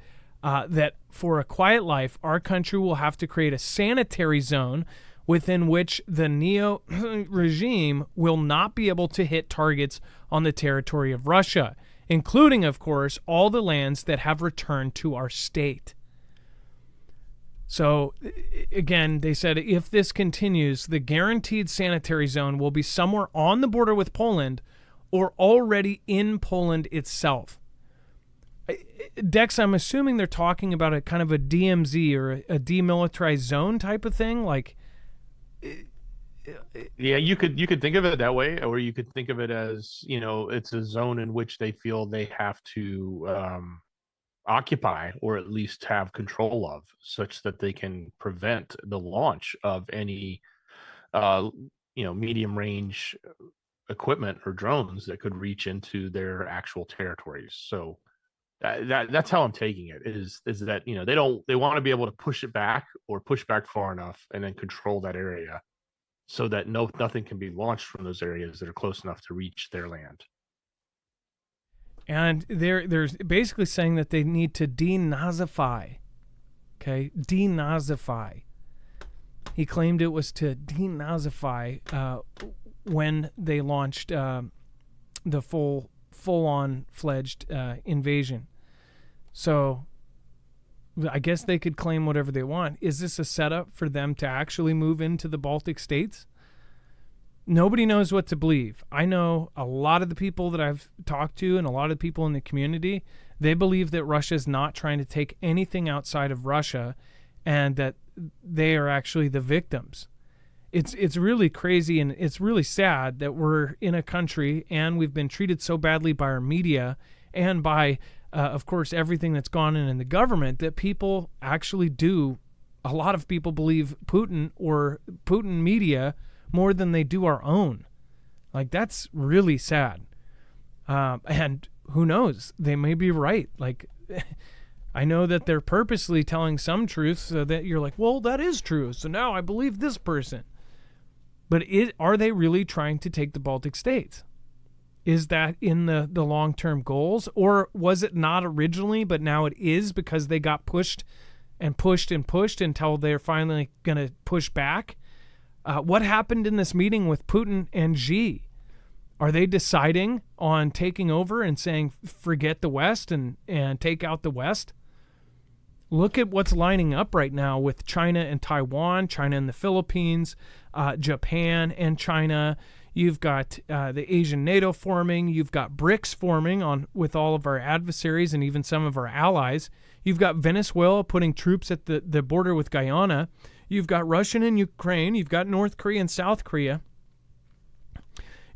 that for a quiet life, our country will have to create a sanitary zone within which the Neo regime will not be able to hit targets on the territory of Russia, including, of course, all the lands that have returned to our state. So, again, they said if this continues, the guaranteed sanitary zone will be somewhere on the border with Poland or already in Poland itself. Dex, I'm assuming they're talking about a kind of a DMZ or a demilitarized zone type of thing, like. Yeah, you could think of it that way, or you could think of it as, it's a zone in which they feel they have to occupy or at least have control of, such that they can prevent the launch of any medium range equipment or drones that could reach into their actual territories. So that's how I'm taking it, is that they want to be able to push it back or push back far enough and then control that area so that nothing can be launched from those areas that are close enough to reach their land. And they're basically saying that they need to denazify. Okay, denazify. He claimed it was to denazify when they launched the full-on fledged invasion. So I guess they could claim whatever they want. Is this a setup for them to actually move into the Baltic states? Nobody knows what to believe. I know a lot of the people that I've talked to and a lot of the people in the community, they believe that Russia's not trying to take anything outside of Russia and that they are actually the victims. It's really crazy, and it's really sad that we're in a country and we've been treated so badly by our media and by, of course, everything that's gone in the government, that people actually do, a lot of people believe Putin or Putin media more than they do our own. Like, that's really sad. And who knows? They may be right. Like, I know that they're purposely telling some truths so that you're like, well, that is true, so now I believe this person. But are they really trying to take the Baltic states? Is that in the long-term goals? Or was it not originally, but now it is because they got pushed and pushed and pushed until they're finally going to push back? What happened in this meeting with Putin and Xi? Are they deciding on taking over and saying, forget the West and take out the West? Look at what's lining up right now with China and Taiwan, China and the Philippines, Japan and China. You've got the Asian NATO forming. You've got BRICS forming with all of our adversaries and even some of our allies. You've got Venezuela putting troops at the border with Guyana. You've got Russia and Ukraine. You've got North Korea and South Korea.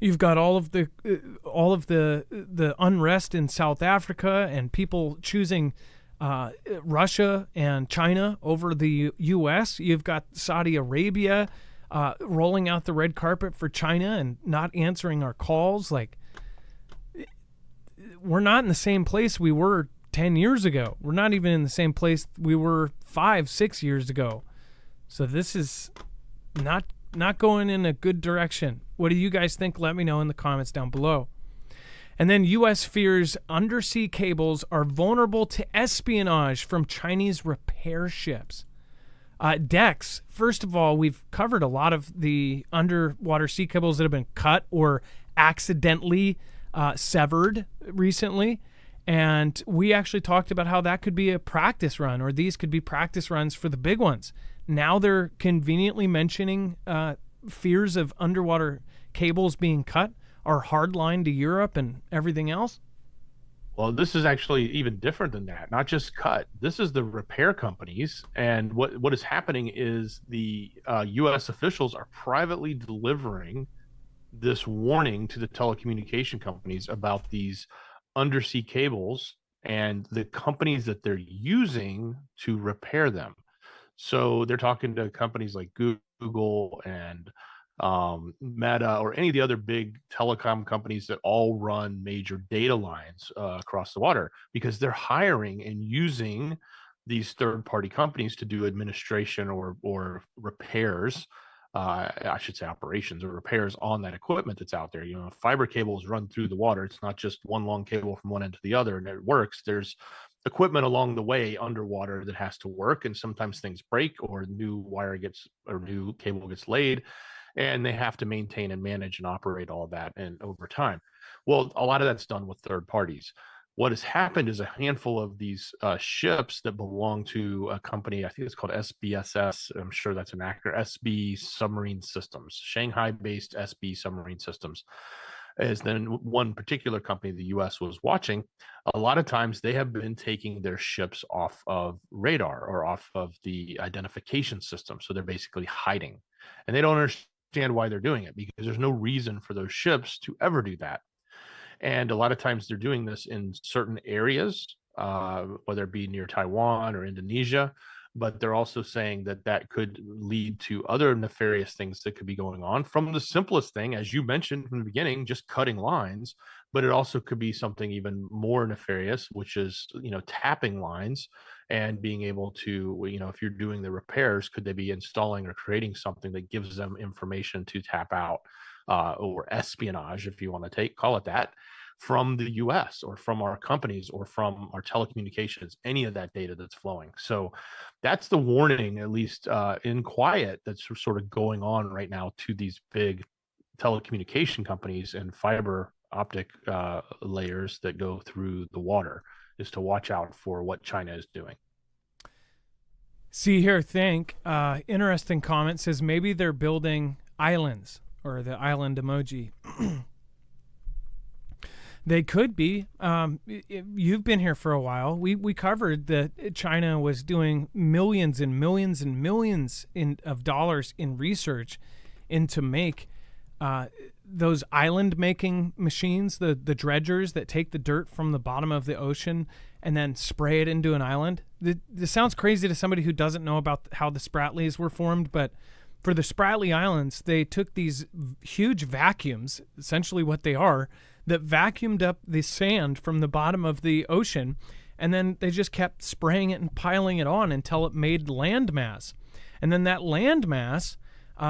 You've got all of the unrest in South Africa and people choosing Russia and China over the U.S. You've got Saudi Arabia rolling out the red carpet for China and not answering our calls. Like, we're not in the same place we were 10 years ago. We're not even in the same place we were 5-6 years ago. So this is not going in a good direction. What do you guys think? Let me know in the comments down below. And then U.S. fears undersea cables are vulnerable to espionage from Chinese repair ships. Dex, first of all, we've covered a lot of the underwater sea cables that have been cut or accidentally severed recently. And we actually talked about how that could be a practice run, or these could be practice runs for the big ones. Now they're conveniently mentioning fears of underwater cables being cut are hardline to Europe and everything else? Well, this is actually even different than that. Not just cut. This is the repair companies. And what is happening is the U.S. officials are privately delivering this warning to the telecommunication companies about these undersea cables and the companies that they're using to repair them. So they're talking to companies like Google and Meta, or any of the other big telecom companies that all run major data lines across the water, because they're hiring and using these third-party companies to do administration or repairs. I should say operations or repairs on that equipment that's out there. Fiber cables run through the water. It's not just one long cable from one end to the other and it works. There's equipment along the way underwater that has to work, and sometimes things break or new cable gets laid, and they have to maintain and manage and operate all of that and over time. Well, a lot of that's done with third parties. What has happened is a handful of these ships that belong to a company, I think it's called SBSS, I'm sure that's an acronym, SB Submarine Systems, Shanghai-based SB Submarine Systems, is then one particular company the U.S. was watching. A lot of times they have been taking their ships off of radar or off of the identification system. So they're basically hiding, and they don't understand why they're doing it, because there's no reason for those ships to ever do that. And a lot of times they're doing this in certain areas, whether it be near Taiwan or Indonesia, but they're also saying that that could lead to other nefarious things that could be going on, from the simplest thing, as you mentioned from the beginning, just cutting lines, but it also could be something even more nefarious, which is, tapping lines and being able to, if you're doing the repairs, could they be installing or creating something that gives them information to tap out, or espionage, if you want to call it that, from the US or from our companies or from our telecommunications, any of that data that's flowing. So that's the warning, at least in quiet, that's sort of going on right now to these big telecommunication companies and fiber optic layers that go through the water, is to watch out for what China is doing. See here, interesting comment, says maybe they're building islands, or the island emoji. They could be. You've been here for a while. We covered that China was doing millions and millions and millions of dollars in research into make those island making machines, the dredgers that take the dirt from the bottom of the ocean and then spray it into an island. This sounds crazy to somebody who doesn't know about how the Spratlys were formed, but for the Spratly Islands, they took these huge vacuums, essentially what they are, that vacuumed up the sand from the bottom of the ocean, and then they just kept spraying it and piling it on until it made land mass. And then that land mass,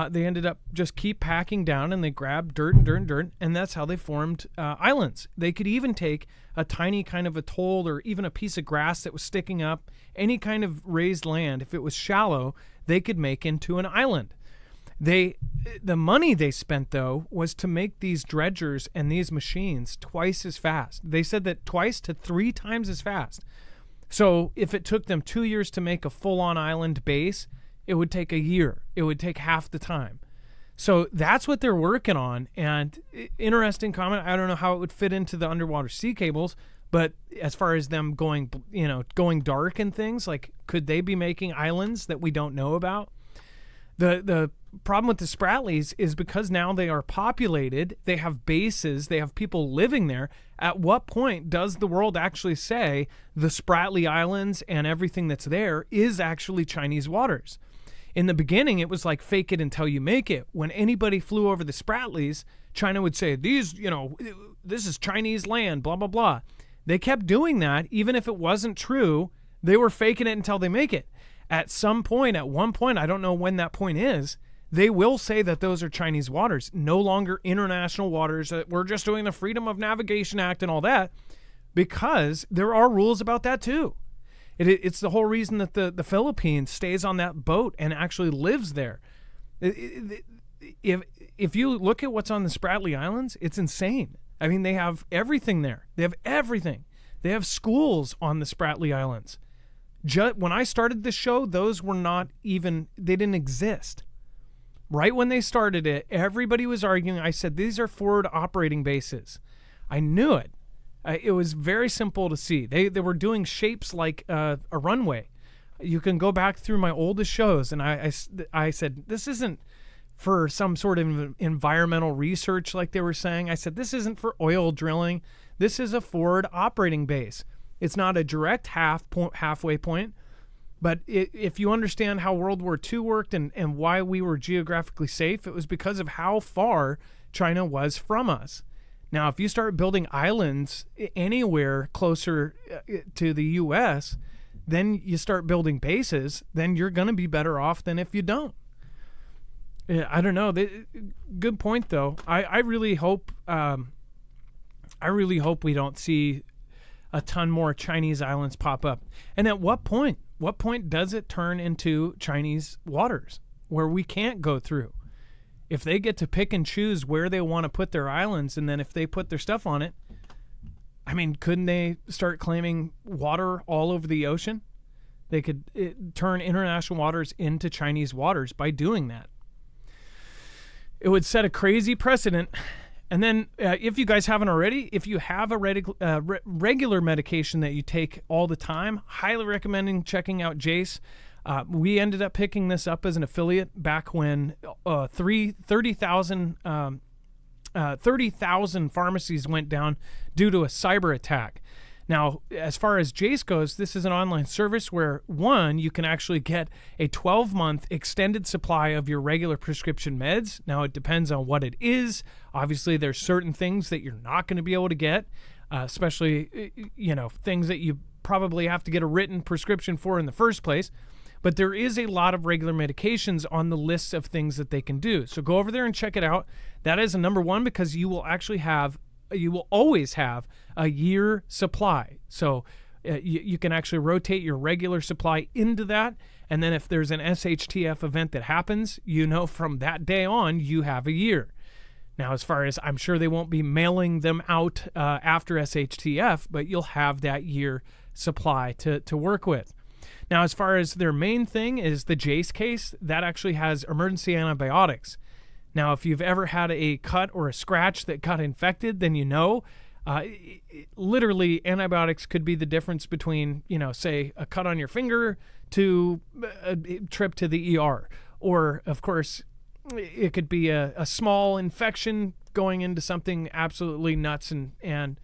they ended up just keep packing down, and they grabbed dirt and dirt and dirt, and that's how they formed islands. They could even take a tiny kind of atoll or even a piece of grass that was sticking up, any kind of raised land, if it was shallow, they could make into an island. The money they spent, though, was to make these dredgers and these machines twice as fast. They said that twice to 3 times as fast. So if it took them 2 years to make a full-on island base, it would take a year. It would take half the time. So that's what they're working on. And interesting comment. I don't know how it would fit into the underwater sea cables, but as far as them going dark and things, like, could they be making islands that we don't know about? The problem with the Spratlys is because now they are populated, they have bases, they have people living there. At what point does the world actually say the Spratly Islands and everything that's there is actually Chinese waters? In the beginning, it was like fake it until you make it. When anybody flew over the Spratlys, China would say, this is Chinese land, blah, blah, blah. They kept doing that. Even if it wasn't true, they were faking it until they make it. At one point, I don't know when that point is, they will say that those are Chinese waters, no longer international waters, that we're just doing the Freedom of Navigation Act and all that, because there are rules about that too. It's the whole reason that the Philippines stays on that boat and actually lives there. If you look at what's on the Spratly Islands, it's insane. I mean, they have everything there. They have everything. They have schools on the Spratly Islands. When I started this show, those were not even, they didn't exist. Right when they started it, everybody was arguing. I said, these are forward operating bases. I knew it. It was very simple to see. They were doing shapes like a runway. You can go back through my oldest shows, and I said, this isn't for some sort of environmental research like they were saying. I said, this isn't for oil drilling. This is a forward operating base. It's not a direct halfway point, but if you understand how World War II worked and why we were geographically safe, it was because of how far China was from us. Now, if you start building islands anywhere closer to the U.S., then you start building bases, then you're going to be better off than if you don't. I don't know. Good point, though. I really hope we don't see a ton more Chinese islands pop up. And at what point? What point does it turn into Chinese waters where we can't go through? If they get to pick and choose where they want to put their islands, and then if they put their stuff on it, I mean, couldn't they start claiming water all over the ocean? They could turn international waters into Chinese waters by doing that. It would set a crazy precedent. And then if you guys haven't already, if you have a regular medication that you take all the time, highly recommending checking out Jace. We ended up picking this up as an affiliate back when 30,000 pharmacies went down due to a cyber attack. Now, as far as Jace goes, this is an online service where, one, you can actually get a 12-month extended supply of your regular prescription meds. Now, it depends on what it is. Obviously, there's certain things that you're not going to be able to get, especially, things that you probably have to get a written prescription for in the first place. But there is a lot of regular medications on the list of things that they can do. So go over there and check it out. That is a number one, because you will always have a year supply. So you can actually rotate your regular supply into that. And then if there's an SHTF event that happens, from that day on, you have a year. Now, as far as I'm sure they won't be mailing them out after SHTF, but you'll have that year supply to work with. Now, as far as their main thing is the Jace case, that actually has emergency antibiotics. Now, if you've ever had a cut or a scratch that got infected, then literally antibiotics could be the difference between, say, a cut on your finger to a trip to the ER. Or, of course, it could be a small infection going into something absolutely nuts and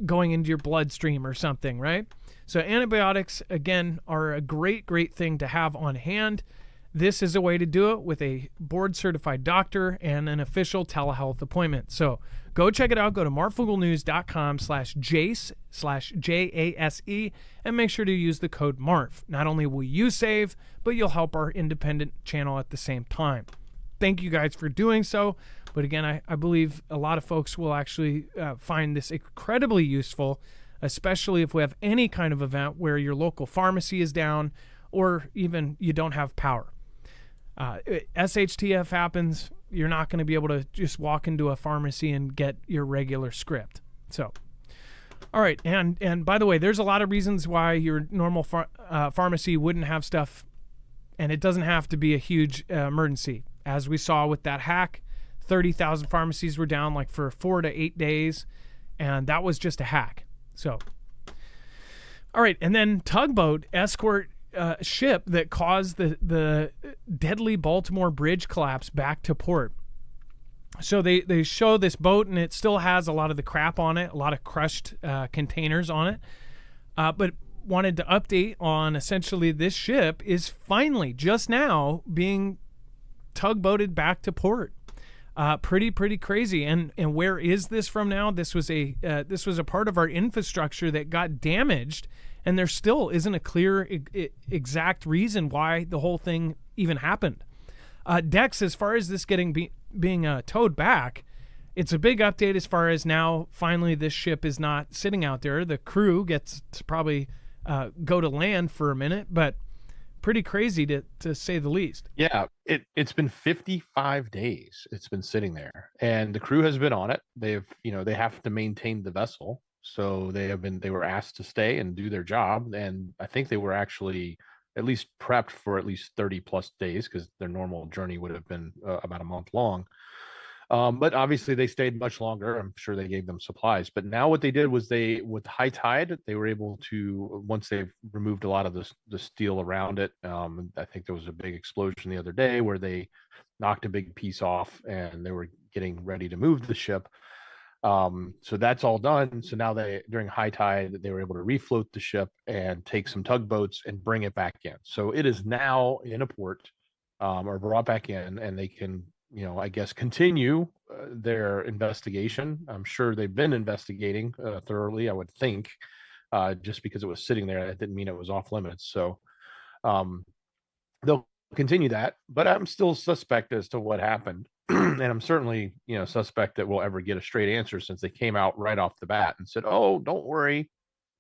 going into your bloodstream or something, right? So antibiotics, again, are a great, great thing to have on hand. This is a way to do it with a board-certified doctor and an official telehealth appointment. So go check it out. Go to marfoogle.com/Jase, and make sure to use the code MARF. Not only will you save, but you'll help our independent channel at the same time. Thank you guys for doing so. But again, I believe a lot of folks will actually find this incredibly useful, especially if we have any kind of event where your local pharmacy is down or even you don't have power. SHTF happens, you're not going to be able to just walk into a pharmacy and get your regular script. So, all right. And by the way, there's a lot of reasons why your normal pharmacy wouldn't have stuff, and it doesn't have to be a huge emergency. As we saw with that hack, 30,000 pharmacies were down like for 4 to 8 days, and that was just a hack. So, all right. And then tugboat escort ship that caused the deadly Baltimore bridge collapse back to port. So they show this boat, and it still has a lot of the crap on it, a lot of crushed containers on it. But wanted to update on essentially this ship is finally just now being tugboated back to port. Pretty crazy. And where is this from now? This was a part of our infrastructure that got damaged, and there still isn't a clear exact reason why the whole thing even happened. Dex, as far as this being towed back, it's a big update as far as now finally this ship is not sitting out there. The crew gets to probably go to land for a minute, but pretty crazy to say the least. Yeah, it's been 55 days it's been sitting there, and the crew has been on it. They have to maintain the vessel, so they were asked to stay and do their job, and I think they were actually at least prepped for at least 30 plus days, because their normal journey would have been about a month long. But obviously they stayed much longer. I'm sure they gave them supplies. But now what they did was with high tide, they were able to, once they've removed a lot of the steel around it, I think there was a big explosion the other day where they knocked a big piece off and they were getting ready to move the ship. So that's all done. So now during high tide, they were able to refloat the ship and take some tugboats and bring it back in. So it is now in a port, or brought back in, and they can, I guess, continue their investigation. I'm sure they've been investigating thoroughly, I would think, just because it was sitting there, that didn't mean it was off limits. So um, they'll continue that, but I'm still suspect as to what happened. And I'm certainly, suspect that we'll ever get a straight answer, since they came out right off the bat and said, "Oh, don't worry,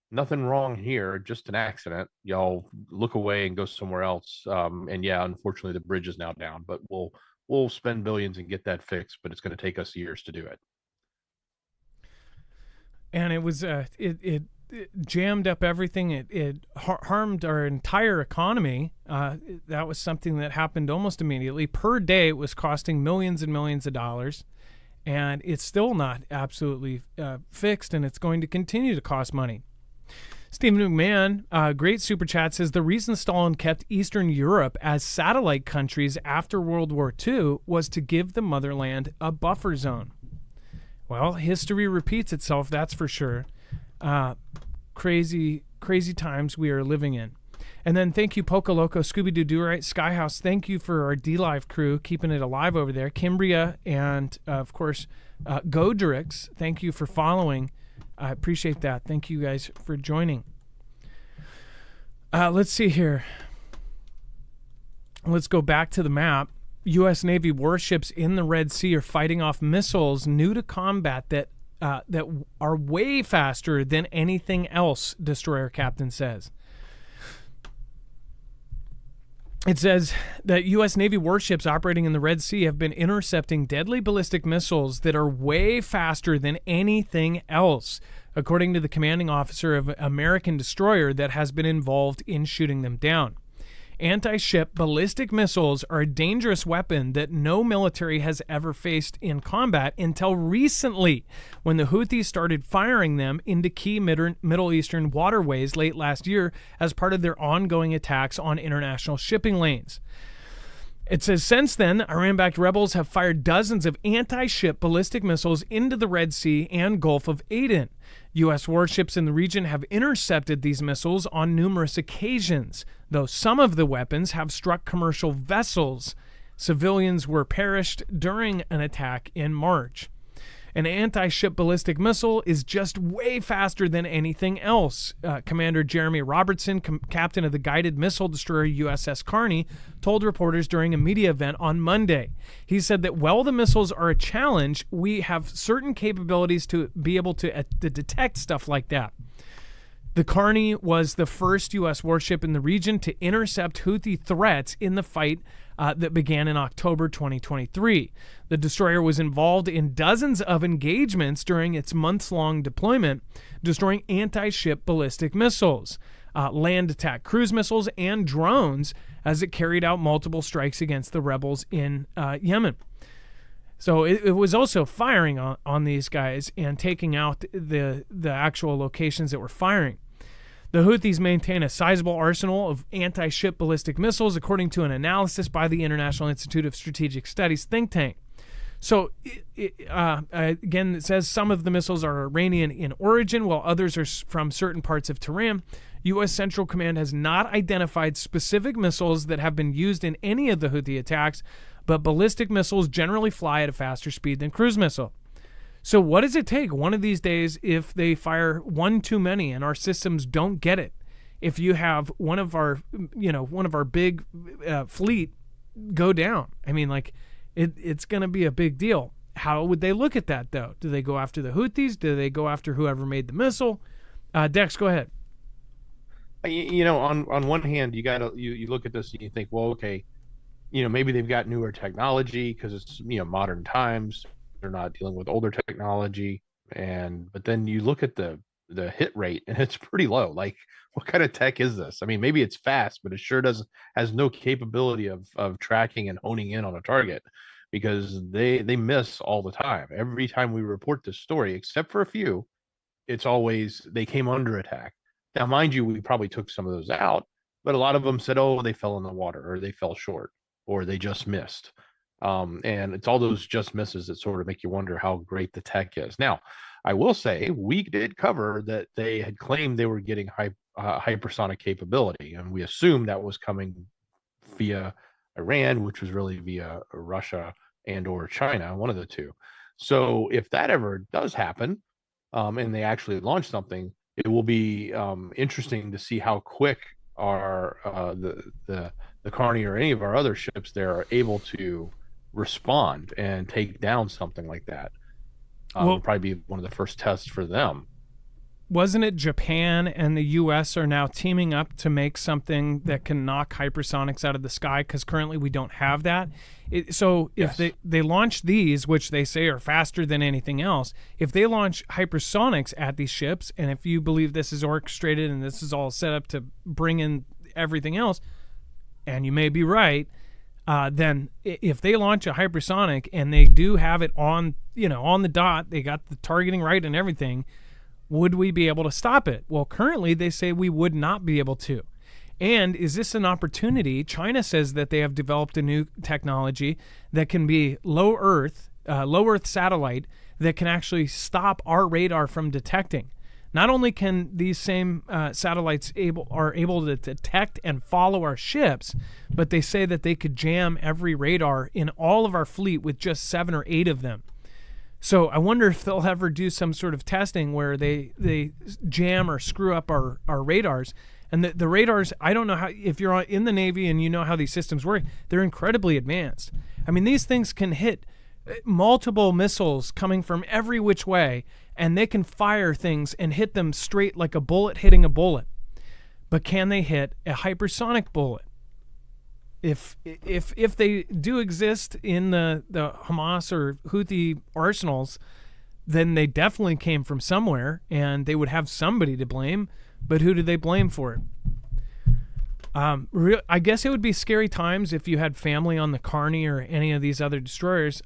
nothing wrong here, just an accident. Y'all look away and go somewhere else." And yeah, unfortunately, the bridge is now down, but we'll spend billions and get that fixed, but it's going to take us years to do it. And it was it jammed up everything. It harmed our entire economy. That was something that happened almost immediately. Per day, it was costing millions and millions of dollars, and it's still not absolutely fixed, and it's going to continue to cost money. Stephen McMahon, great super chat, says the reason Stalin kept Eastern Europe as satellite countries after World War II was to give the motherland a buffer zone. Well, history repeats itself, that's for sure. Crazy times we are living in. And then thank you, Poco Loco, Scooby Doo Do Right, Skyhouse. Thank you for our D-Live crew keeping it alive over there. Kimbria and, of course, Godrix, thank you for following. I appreciate that. Thank you guys for joining. Let's see here. Let's go back to the map. U.S. Navy warships in the Red Sea are fighting off missiles new to combat that are way faster than anything else, destroyer captain says. It says that U.S. Navy warships operating in the Red Sea have been intercepting deadly ballistic missiles that are way faster than anything else, according to the commanding officer of an American destroyer that has been involved in shooting them down. Anti-ship ballistic missiles are a dangerous weapon that no military has ever faced in combat until recently, when the Houthis started firing them into key Middle Eastern waterways late last year as part of their ongoing attacks on international shipping lanes. It says, since then, Iran-backed rebels have fired dozens of anti-ship ballistic missiles into the Red Sea and Gulf of Aden. U.S. warships in the region have intercepted these missiles on numerous occasions, though some of the weapons have struck commercial vessels. Civilians were perished during an attack in March. An anti-ship ballistic missile is just way faster than anything else. Commander Jeremy Robertson, captain of the guided missile destroyer USS Carney, told reporters during a media event on Monday. He said that while the missiles are a challenge, we have certain capabilities to be able to detect stuff like that. The Carney was the first U.S. warship in the region to intercept Houthi threats in the fight that began in October 2023. The destroyer was involved in dozens of engagements during its months-long deployment, destroying anti-ship ballistic missiles, land attack cruise missiles, and drones as it carried out multiple strikes against the rebels in Yemen. So it was also firing on these guys and taking out the actual locations that were firing. The Houthis maintain a sizable arsenal of anti-ship ballistic missiles, according to an analysis by the International Institute of Strategic Studies think tank. So, again, it says some of the missiles are Iranian in origin, while others are from certain parts of Tehran. U.S. Central Command has not identified specific missiles that have been used in any of the Houthi attacks, but ballistic missiles generally fly at a faster speed than cruise missile. So what does it take one of these days if they fire one too many and our systems don't get it? If you have one of our big fleet go down, I mean, like, it's going to be a big deal. How would they look at that, though? Do they go after the Houthis? Do they go after whoever made the missile? Dex, go ahead. On one hand, you look at this and you think, well, okay, maybe they've got newer technology because it's modern times. They're not dealing with older technology, but then you look at the hit rate and it's pretty low. Like, what kind of tech is this? I mean, maybe it's fast, but it sure has no capability of tracking and honing in on a target, because they miss all the time. Every time we report this story, except for a few, it's always they came under attack. Now, mind you, we probably took some of those out, but a lot of them said, oh, they fell in the water, or they fell short, or they just missed. And it's all those just misses that sort of make you wonder how great the tech is. Now, I will say we did cover that they had claimed they were getting hypersonic capability, and we assumed that was coming via Iran, which was really via Russia and or China, one of the two. So if that ever does happen, and they actually launch something, it will be interesting to see how quick our the Carney or any of our other ships there are able to respond and take down something like that. Will probably be one of the first tests for them. Wasn't it Japan and the U.S. are now teaming up to make something that can knock hypersonics out of the sky? Because currently we don't have that. If they launch these, which they say are faster than anything else, if they launch hypersonics at these ships, and if you believe this is orchestrated and this is all set up to bring in everything else, and you may be right, then if they launch a hypersonic and they do have it on the dot, they got the targeting right and everything, would we be able to stop it? Well, currently they say we would not be able to. And is this an opportunity? China says that they have developed a new technology that can be low Earth satellite that can actually stop our radar from detecting. Not only can these same satellites are able to detect and follow our ships, but they say that they could jam every radar in all of our fleet with just 7 or 8 of them. So I wonder if they'll ever do some sort of testing where they jam or screw up our radars. And the radars, I don't know how, if you're in the Navy and you know how these systems work, they're incredibly advanced. I mean, these things can hit multiple missiles coming from every which way, and they can fire things and hit them straight like a bullet hitting a bullet. But can they hit a hypersonic bullet? If they do exist in the Hamas or Houthi arsenals, then they definitely came from somewhere, and they would have somebody to blame. But who do they blame for it? I guess it would be scary times if you had family on the Carney or any of these other destroyers.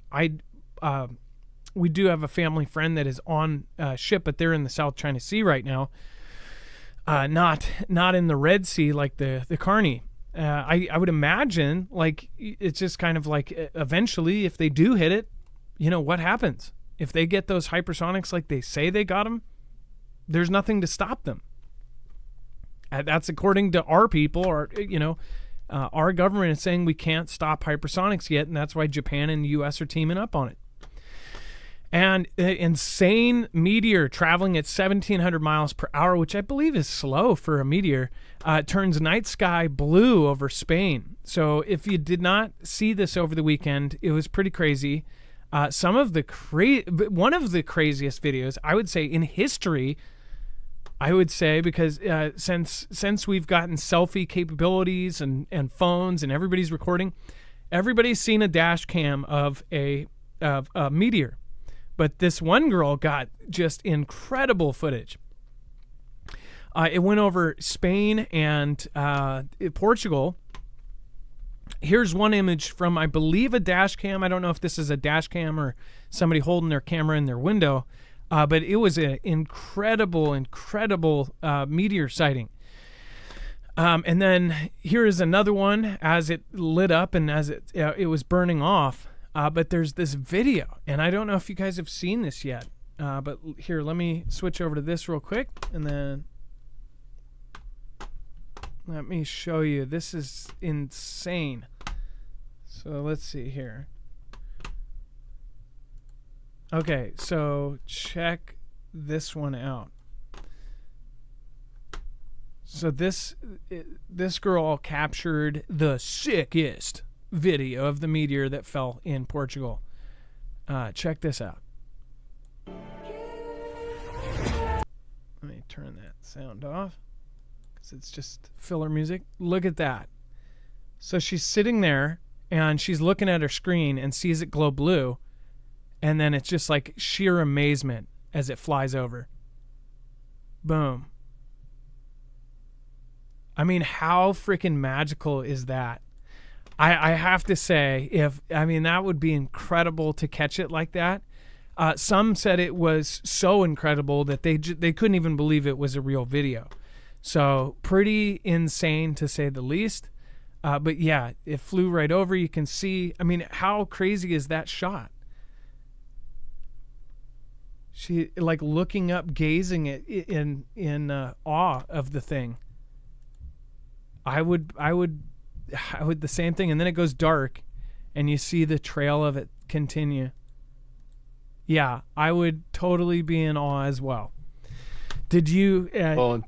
We do have a family friend that is on a ship, but they're in the South China Sea right now, not in the Red Sea like the Carney. I would imagine, like, it's just kind of like eventually if they do hit it, what happens? If they get those hypersonics like they say they got them, there's nothing to stop them. That's according to our people, or our government is saying we can't stop hypersonics yet, and that's why Japan and the U.S. are teaming up on it. And insane meteor traveling at 1,700 miles per hour, which I believe is slow for a meteor, turns night sky blue over Spain. So if you did not see this over the weekend, it was pretty crazy. One of the craziest videos, I would say, in history. I would say, because since we've gotten selfie capabilities and phones and everybody's recording, everybody's seen a dash cam of a meteor. But this one girl got just incredible footage. It went over Spain and Portugal. Here's one image from, I believe, a dash cam. I don't know if this is a dash cam or somebody holding their camera in their window. But it was an incredible meteor sighting. And then here is another one as it lit up and as it was burning off. But there's this video, and I don't know if you guys have seen this yet. But here, let me switch over to this real quick, and then let me show you. This is insane. So let's see here. Okay, so check this one out. So this girl captured the sickest video of the meteor that fell in Portugal. Check this out. Let me turn that sound off because it's just filler music. Look at that. So she's sitting there and she's looking at her screen and sees it glow blue. And then it's just like sheer amazement as it flies over. Boom. I mean, how freaking magical is that? I have to say, that would be incredible to catch it like that. Some said it was so incredible that they couldn't even believe it was a real video. So pretty insane to say the least. But yeah, it flew right over. You can see. I mean, how crazy is that shot? She like looking up, gazing at in awe of the thing. I would the same thing, and then it goes dark, and you see the trail of it continue. Yeah, I would totally be in awe as well. Did you? Well,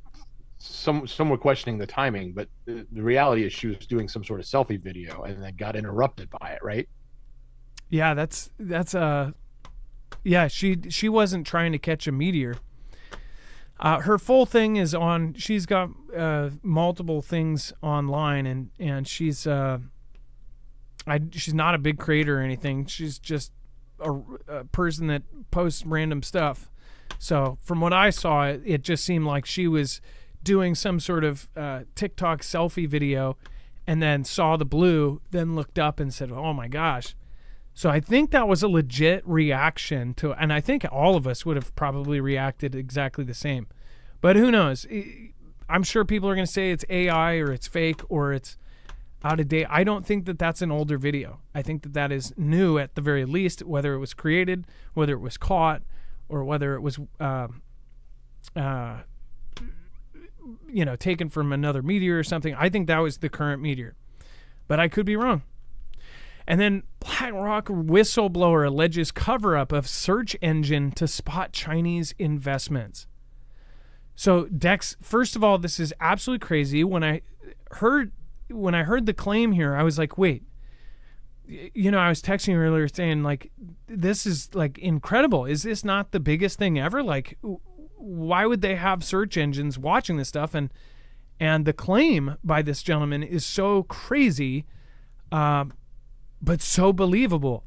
some were questioning the timing, but the reality is she was doing some sort of selfie video and then got interrupted by it, right? Yeah, that's yeah. She wasn't trying to catch a meteor. Her full thing is on. She's got multiple things online, and she's she's not a big creator or anything. She's just a person that posts random stuff. So from what I saw, it just seemed like she was doing some sort of TikTok selfie video, and then saw the blue, then looked up and said, "Oh my gosh." So I think that was a legit reaction to, and I think all of us would have probably reacted exactly the same. But who knows? I'm sure people are going to say it's AI or it's fake or it's out of date. I don't think that that's an older video. I think that that is new at the very least, whether it was created, whether it was caught, or whether it was taken from another meteor or something. I think that was the current meteor, but I could be wrong. And then BlackRock whistleblower alleges cover-up of search engine to spot Chinese investments. So Dex, first of all, this is absolutely crazy. When I heard the claim here, I was like, wait, I was texting you earlier saying, like, this is like incredible. Is this not the biggest thing ever? Like, why would they have search engines watching this stuff? And the claim by this gentleman is so crazy, but so believable.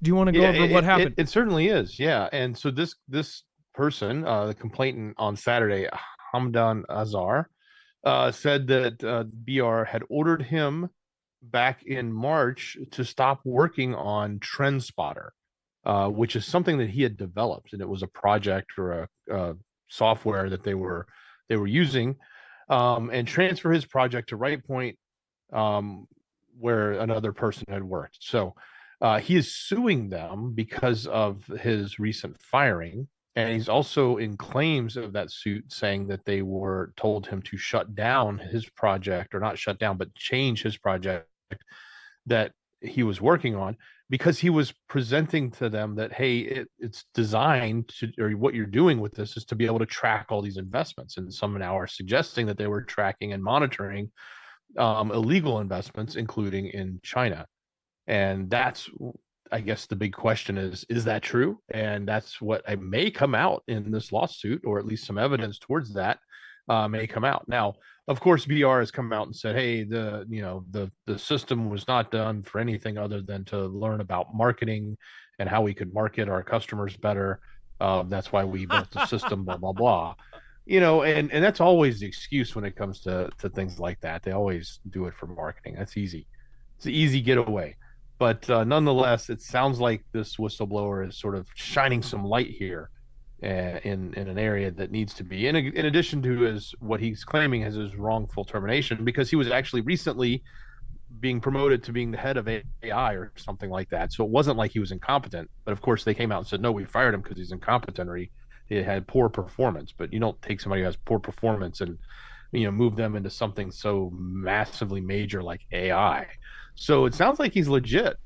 Do you want to go over what happened? It certainly is, yeah. And so this person, the complainant on Saturday, Hamdan Azar, said that BR had ordered him back in March to stop working on TrendSpotter, which is something that he had developed, and it was a project or a software that they were using, and transfer his project to RightPoint, where another person had worked. So he is suing them because of his recent firing, and he's also in claims of that suit saying that they were told him to shut down his project, or not shut down, but change his project that he was working on, because he was presenting to them that, hey, it's designed to, or what you're doing with this is to be able to track all these investments. And some now are suggesting that they were tracking and monitoring illegal investments, including in China. And that's, I guess, the big question is that true? And that's what may come out in this lawsuit, or at least some evidence towards that may come out. Now, of course, BR has come out and said, hey, the system was not done for anything other than to learn about marketing and how we could market our customers better. That's why we built the system, blah, blah, blah. And that's always the excuse when it comes to things like that. They always do it for marketing. That's easy. It's an easy getaway. But nonetheless, it sounds like this whistleblower is sort of shining some light here in an area that needs to be. In addition to what he's claiming as his wrongful termination, because he was actually recently being promoted to being the head of AI or something like that. So it wasn't like he was incompetent. But of course, they came out and said, no, we fired him because he's incompetent, or he had poor performance. But you don't take somebody who has poor performance and move them into something so massively major like AI. So it sounds like he's legit.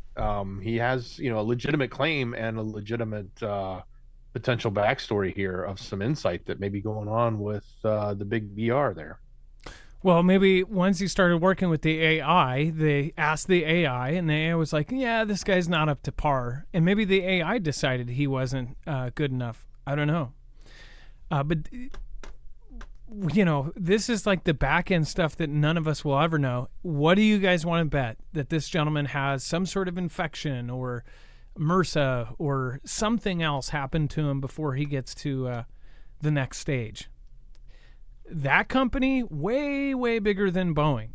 He has a legitimate claim and a legitimate potential backstory here of some insight that may be going on with the big BR there. Well, maybe once he started working with the AI, they asked the AI, and the AI was like, yeah, this guy's not up to par. And maybe the AI decided he wasn't good enough. I don't know. But this is like the back end stuff that none of us will ever know. What do you guys want to bet? That this gentleman has some sort of infection or MRSA or something else happened to him before he gets to the next stage? That company, way, way bigger than Boeing.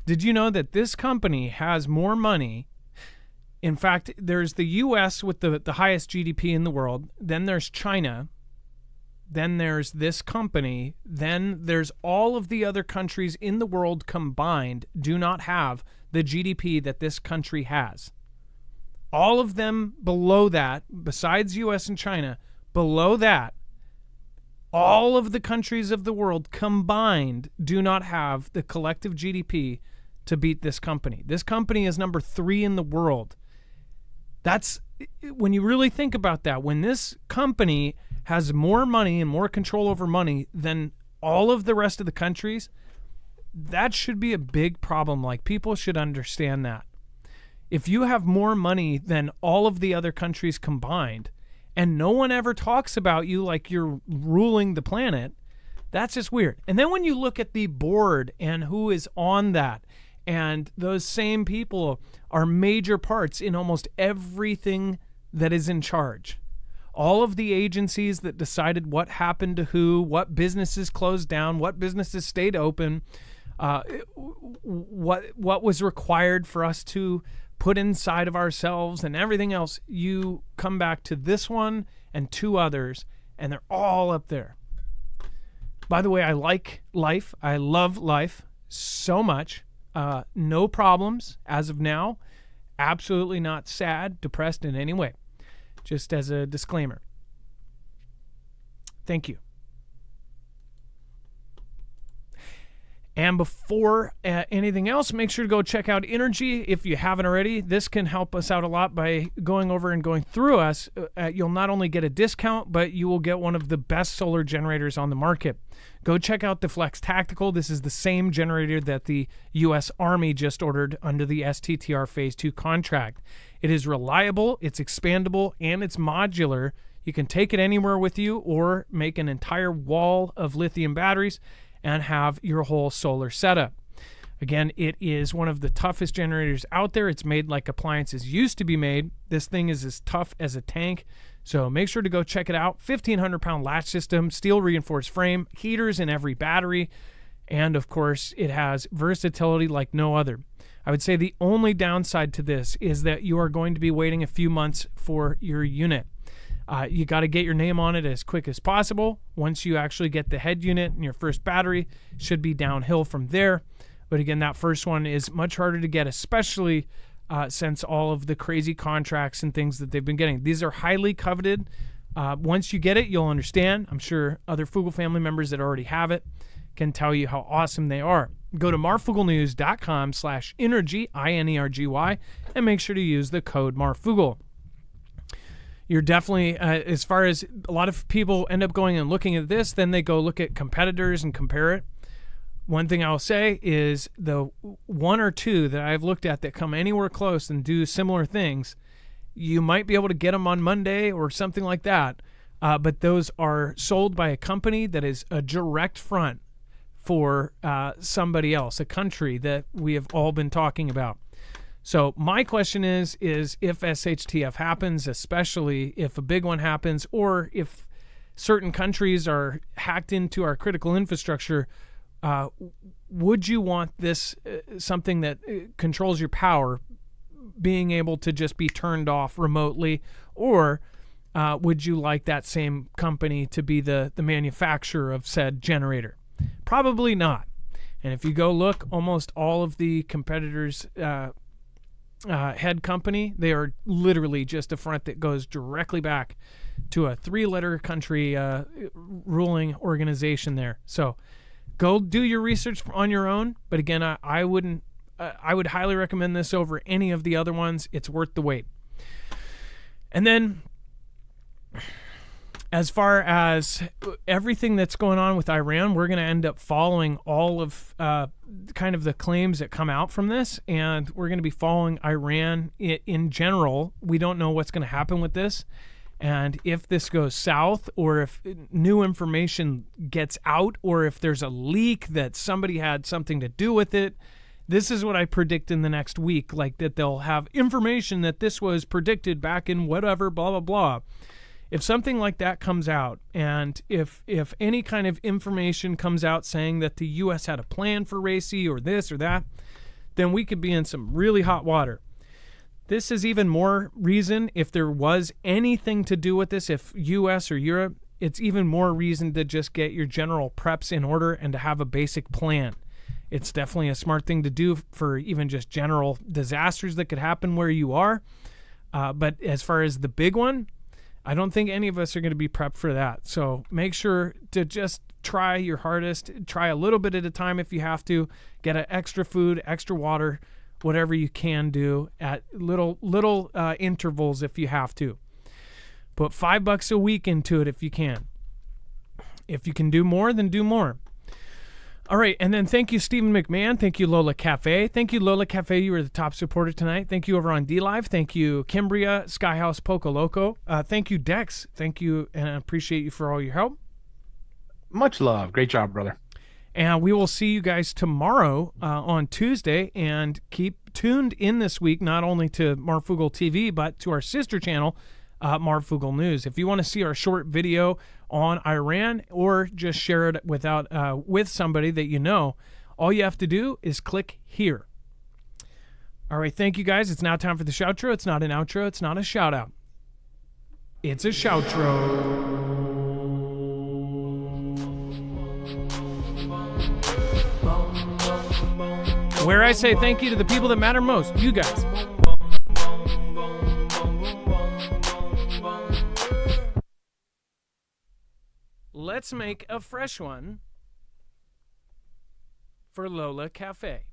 Did you know that this company has more money? In fact, there's the U.S. with the highest GDP in the world. Then there's China. then there's this company, then there's all of the other countries in the world combined do not have the GDP that this country has. All of them below that, besides US and China, below that, all of the countries of the world combined do not have the collective GDP to beat this company. This company is number 3 in the world. That's, when you really think about that, when this company has more money and more control over money than all of the rest of the countries, that should be a big problem. Like, people should understand that. If you have more money than all of the other countries combined, and no one ever talks about you like you're ruling the planet, that's just weird. And then when you look at the board and who is on that, and those same people are major parts in almost everything that is in charge. All of the agencies that decided what happened to who, what businesses closed down, what businesses stayed open, what was required for us to put inside of ourselves and everything else, you come back to this one and 2 others, and they're all up there. By the way, I like life. I love life so much. No problems as of now. Absolutely not sad, depressed in any way. Just as a disclaimer. Thank you. And before anything else, make sure to go check out Energy if you haven't already. This can help us out a lot by going over and going through us. You'll not only get a discount, but you will get one of the best solar generators on the market. Go check out the Flex Tactical. This is the same generator that the U.S. Army just ordered under the STTR Phase 2 contract. It is reliable, it's expandable, and it's modular. You can take it anywhere with you or make an entire wall of lithium batteries and have your whole solar setup. Again, it is one of the toughest generators out there. It's made like appliances used to be made. This thing is as tough as a tank. So make sure to go check it out. 1,500-pound latch system, steel reinforced frame, heaters in every battery, and of course, it has versatility like no other. I would say the only downside to this is that you are going to be waiting a few months for your unit. You got to get your name on it as quick as possible. Once you actually get the head unit and your first battery, should be downhill from there. But again, that first one is much harder to get, especially since all of the crazy contracts and things that they've been getting. These are highly coveted. Once you get it, you'll understand. I'm sure other Foogle family members that already have it can tell you how awesome they are. Go to marfooglenews.com/energy, INERGY, and make sure to use the code Marfoogle. You're definitely, as far as a lot of people end up going and looking at this, then they go look at competitors and compare it. One thing I'll say is the 1 or 2 that I've looked at that come anywhere close and do similar things, you might be able to get them on Monday or something like that. But those are sold by a company that is a direct front for somebody else, a country that we have all been talking about. So my question is if SHTF happens, especially if a big one happens, or if certain countries are hacked into our critical infrastructure, would you want this, something that controls your power, being able to just be turned off remotely, or would you like that same company to be the manufacturer of said generator? Probably not. And if you go look, almost all of the competitors' head company, they are literally just a front that goes directly back to a 3-letter country ruling organization there. So go do your research on your own. But again, I would highly recommend this over any of the other ones. It's worth the wait. And then as far as everything that's going on with Iran, we're going to end up following all of kind of the claims that come out from this, and we're going to be following Iran in general. We don't know what's going to happen with this, and if this goes south, or if new information gets out, or if there's a leak that somebody had something to do with it. This is what I predict in the next week, like that they'll have information that this was predicted back in whatever, blah, blah, blah. If something like that comes out, and if any kind of information comes out saying that the U.S. had a plan for Racy or this or that, then we could be in some really hot water. This is even more reason, if there was anything to do with this, if U.S. or Europe it's even more reason to just get your general preps in order and to have a basic plan. It's definitely a smart thing to do for even just general disasters that could happen where you are. But as far as the big one, I don't think any of us are going to be prepped for that. So make sure to just try your hardest. Try a little bit at a time if you have to. Get extra food, extra water, whatever you can do at little intervals if you have to. Put $5 a week into it if you can. If you can do more, then do more. All right, and then thank you, Stephen McMahon. Thank you, Lola Cafe. Thank you, Lola Cafe. You were the top supporter tonight. Thank you over on DLive. Thank you, Kimbria, Skyhouse, Poco Loco. Thank you, Dex. Thank you, and I appreciate you for all your help. Much love. Great job, brother. And we will see you guys tomorrow on Tuesday. And keep tuned in this week, not only to Marfoogle TV, but to our sister channel, Marfoogle News. If you want to see our short video on Iran or just share it with somebody that you know, all you have to do is click here. All right, thank you guys. It's now time for the shoutro. It's not an outro. It's not a shout out. It's a shoutro. Where I say thank you to the people that matter most, you guys. Let's make a fresh one for Lola Cafe.